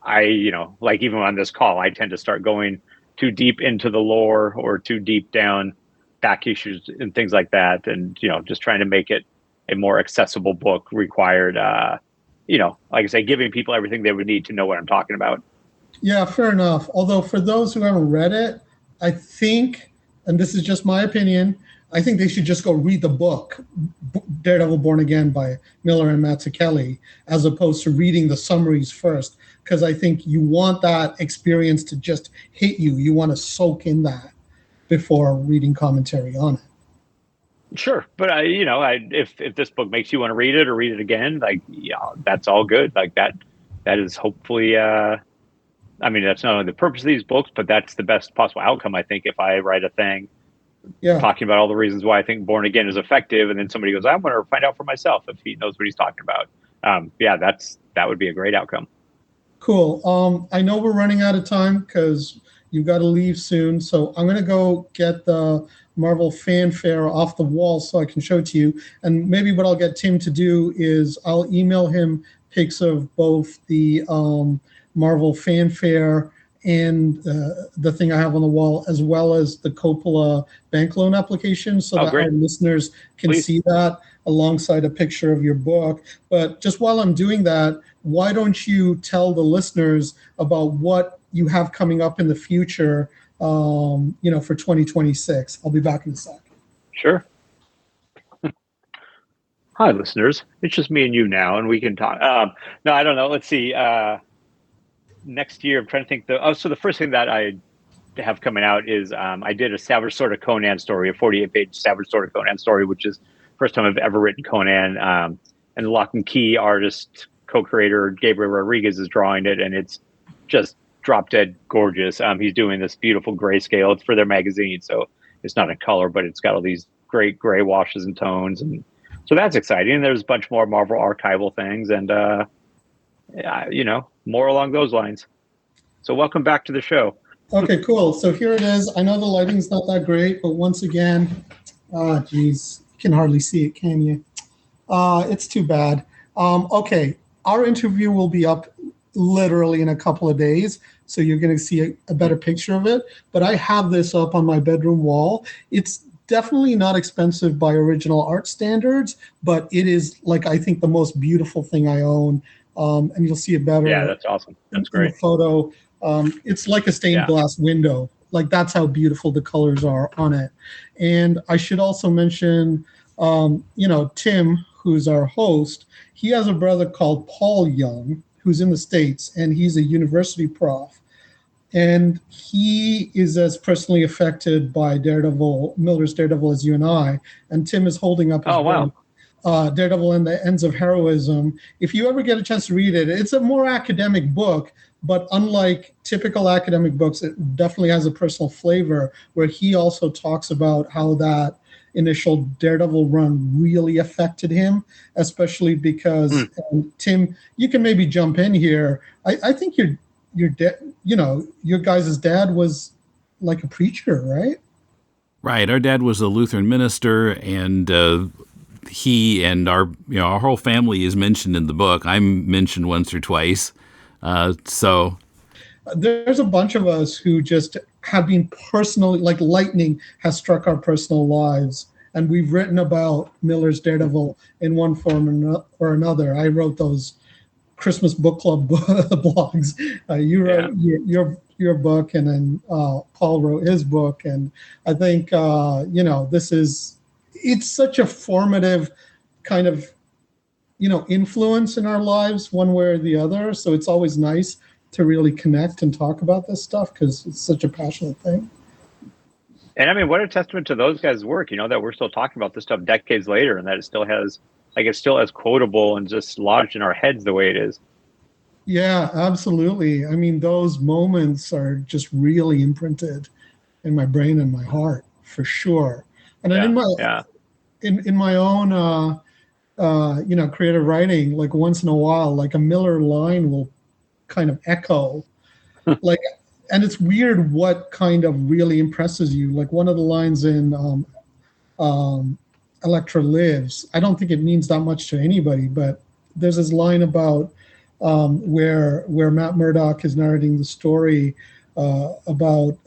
[SPEAKER 3] like even on this call, I tend to start going too deep into the lore or too deep down back issues and things like that. And, just trying to make it a more accessible book required, like I say, giving people everything they would need to know what I'm talking about.
[SPEAKER 2] Yeah, fair enough. Although for those who haven't read it, I think, and this is just my opinion, I think they should just go read the book, Daredevil Born Again by Miller and Mazzucchelli, as opposed to reading the summaries first, because I think you want that experience to just hit you. You want to soak in that before reading commentary on it.
[SPEAKER 3] Sure. But if this book makes you want to read it or read it again, that's all good. Like that is hopefully, that's not only the purpose of these books, but that's the best possible outcome. I think if I write a thing talking about all the reasons why I think Born Again is effective, and then somebody goes, I want to find out for myself if he knows what he's talking about. That would be a great outcome.
[SPEAKER 2] Cool. I know we're running out of time because you've got to leave soon. So I'm going to go get the Marvel Fanfare off the wall so I can show it to you. And maybe what I'll get Tim to do is I'll email him pics of both the Marvel Fanfare and the thing I have on the wall, as well as the Coppola bank loan application, so that our listeners can see that alongside a picture of your book. But just while I'm doing that, why don't you tell the listeners about what you have coming up in the future, for 2026. I'll be back in a sec.
[SPEAKER 3] Sure. Hi, listeners. It's just me and you now, and we can talk. No, I don't know. Let's see. Next year, I'm trying to think. So the first thing that I have coming out is I did a Savage Sword of Conan story, a 48-page Savage Sword of Conan story, which is the first time I've ever written Conan. And the Lock and Key artist, co-creator Gabriel Rodriguez is drawing it, and it's just drop dead gorgeous. He's doing this beautiful grayscale. It's for their magazine, so it's not in color, but it's got all these great gray washes and tones, and so that's exciting. And there's a bunch more Marvel archival things, and more along those lines. So welcome back to the show.
[SPEAKER 2] Okay, cool. So here it is. I know the lighting's not that great, but once again, you can hardly see it, can you? It's too bad. Okay, our interview will be up literally in a couple of days, so you're going to see a better picture of it. But I have this up on my bedroom wall. It's definitely not expensive by original art standards, but it is, I think, the most beautiful thing I own. And you'll see it better.
[SPEAKER 3] Yeah, that's awesome. That's great.
[SPEAKER 2] In the photo. It's like a stained glass window. That's how beautiful the colors are on it. And I should also mention, Tim, who's our host, he has a brother called Paul Young, who's in the States, and he's a university prof. And he is as personally affected by Miller's Daredevil as you and I. And Tim is holding up his book, Daredevil and the Ends of Heroism. If you ever get a chance to read it, it's a more academic book, but unlike typical academic books, it definitely has a personal flavor, where he also talks about how that initial Daredevil run really affected him, especially because Tim, you can maybe jump in here. I think your guys' dad was like a preacher, right?
[SPEAKER 1] Right. Our dad was a Lutheran minister, and he and our whole family is mentioned in the book. I'm mentioned once or twice. So
[SPEAKER 2] there's a bunch of us who just have been personally, like lightning has struck our personal lives. and we've written about Miller's Daredevil in one form or another. I wrote those Christmas book club blogs. You wrote your book, and then Paul wrote his book. And I think it's such a formative kind of influence in our lives, one way or the other. So it's always nice to really connect and talk about this stuff because it's such a passionate thing.
[SPEAKER 3] And I mean, what a testament to those guys' work, that we're still talking about this stuff decades later, and that it still has, it's still as quotable and just lodged in our heads the way it is.
[SPEAKER 2] Yeah, absolutely. I mean, those moments are just really imprinted in my brain and my heart, for sure. And in my own, creative writing, like once in a while, like a Miller line will kind of echo, and it's weird what kind of really impresses you. Like one of the lines in Electra Lives, I don't think it means that much to anybody, but there's this line about where Matt Murdock is narrating the story about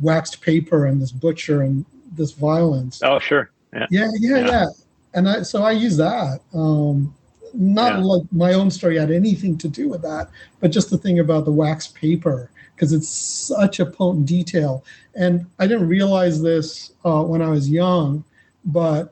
[SPEAKER 2] waxed paper and this butcher and this violence.
[SPEAKER 3] Oh, sure.
[SPEAKER 2] Yeah. And I use that. Not like my own story had anything to do with that, but just the thing about the waxed paper, because it's such a potent detail. And I didn't realize this when I was young, but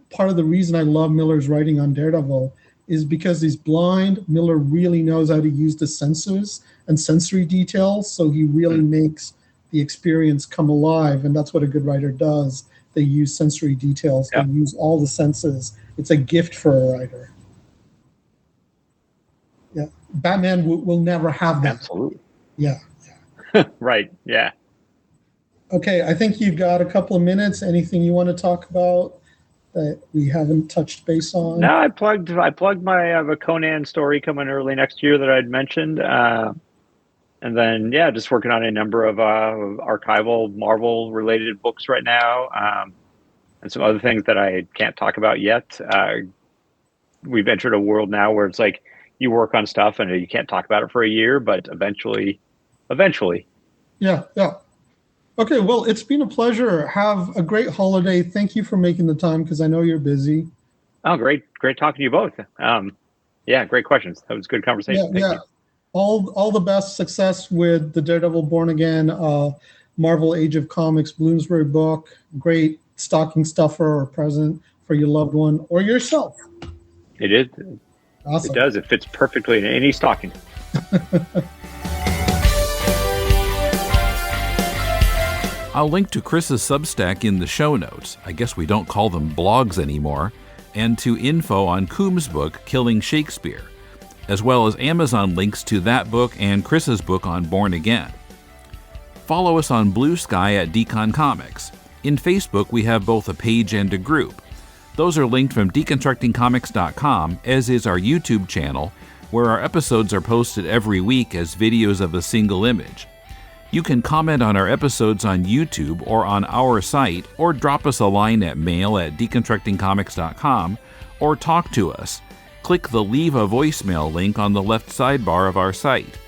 [SPEAKER 2] part of the reason I love Miller's writing on Daredevil is because he's blind. Miller really knows how to use the senses and sensory details, so he really makes the experience come alive, and that's what a good writer does. They use sensory details. They use all the senses. It's a gift for a writer. Yeah, Batman will never have that.
[SPEAKER 3] Absolutely.
[SPEAKER 2] Yeah.
[SPEAKER 3] Right. Yeah.
[SPEAKER 2] Okay, I think you've got a couple of minutes. Anything you want to talk about that we haven't touched base on?
[SPEAKER 3] No, I plugged my Conan story coming early next year that I'd mentioned, and then just working on a number of archival Marvel related books right now, and some other things that I can't talk about yet. We've entered a world now where it's like you work on stuff and you can't talk about it for a year, but eventually.
[SPEAKER 2] Yeah. Okay, well, it's been a pleasure. Have a great holiday. Thank you for making the time because I know you're busy.
[SPEAKER 3] Oh, great talking to you both. Great questions. That was a good conversation. Thank you.
[SPEAKER 2] All the best success with the Daredevil Born Again Marvel Age of Comics Bloomsbury book. Great stocking stuffer or present for your loved one or yourself.
[SPEAKER 3] It is.
[SPEAKER 2] Awesome.
[SPEAKER 3] It does. It fits perfectly in any stocking.
[SPEAKER 1] I'll link to Chris's Substack in the show notes. I guess we don't call them blogs anymore. And to info on Koom's book, Killing Shakespeare, as well as Amazon links to that book and Chris's book on Born Again. Follow us on Blue Sky at Decon Comics. In Facebook, we have both a page and a group. Those are linked from deconstructingcomics.com, as is our YouTube channel, where our episodes are posted every week as videos of a single image. You can comment on our episodes on YouTube or on our site, or drop us a line at mail@deconstructingcomics.com, or talk to us. Click the Leave a Voicemail link on the left sidebar of our site.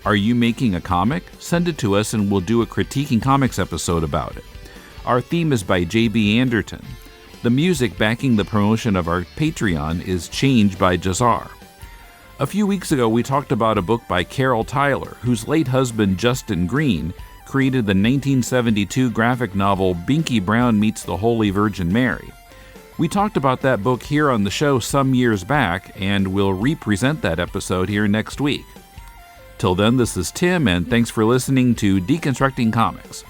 [SPEAKER 1] Are you making a comic? Send it to us and we'll do a Critiquing Comics episode about it. Our theme is by J.B. Anderton. The music backing the promotion of our Patreon is Change by Jazar. A few weeks ago, we talked about a book by Carol Tyler, whose late husband, Justin Green, created the 1972 graphic novel Binky Brown Meets the Holy Virgin Mary. We talked about that book here on the show some years back, and we'll re-present that episode here next week. Till then, this is Tim, and thanks for listening to Deconstructing Comics.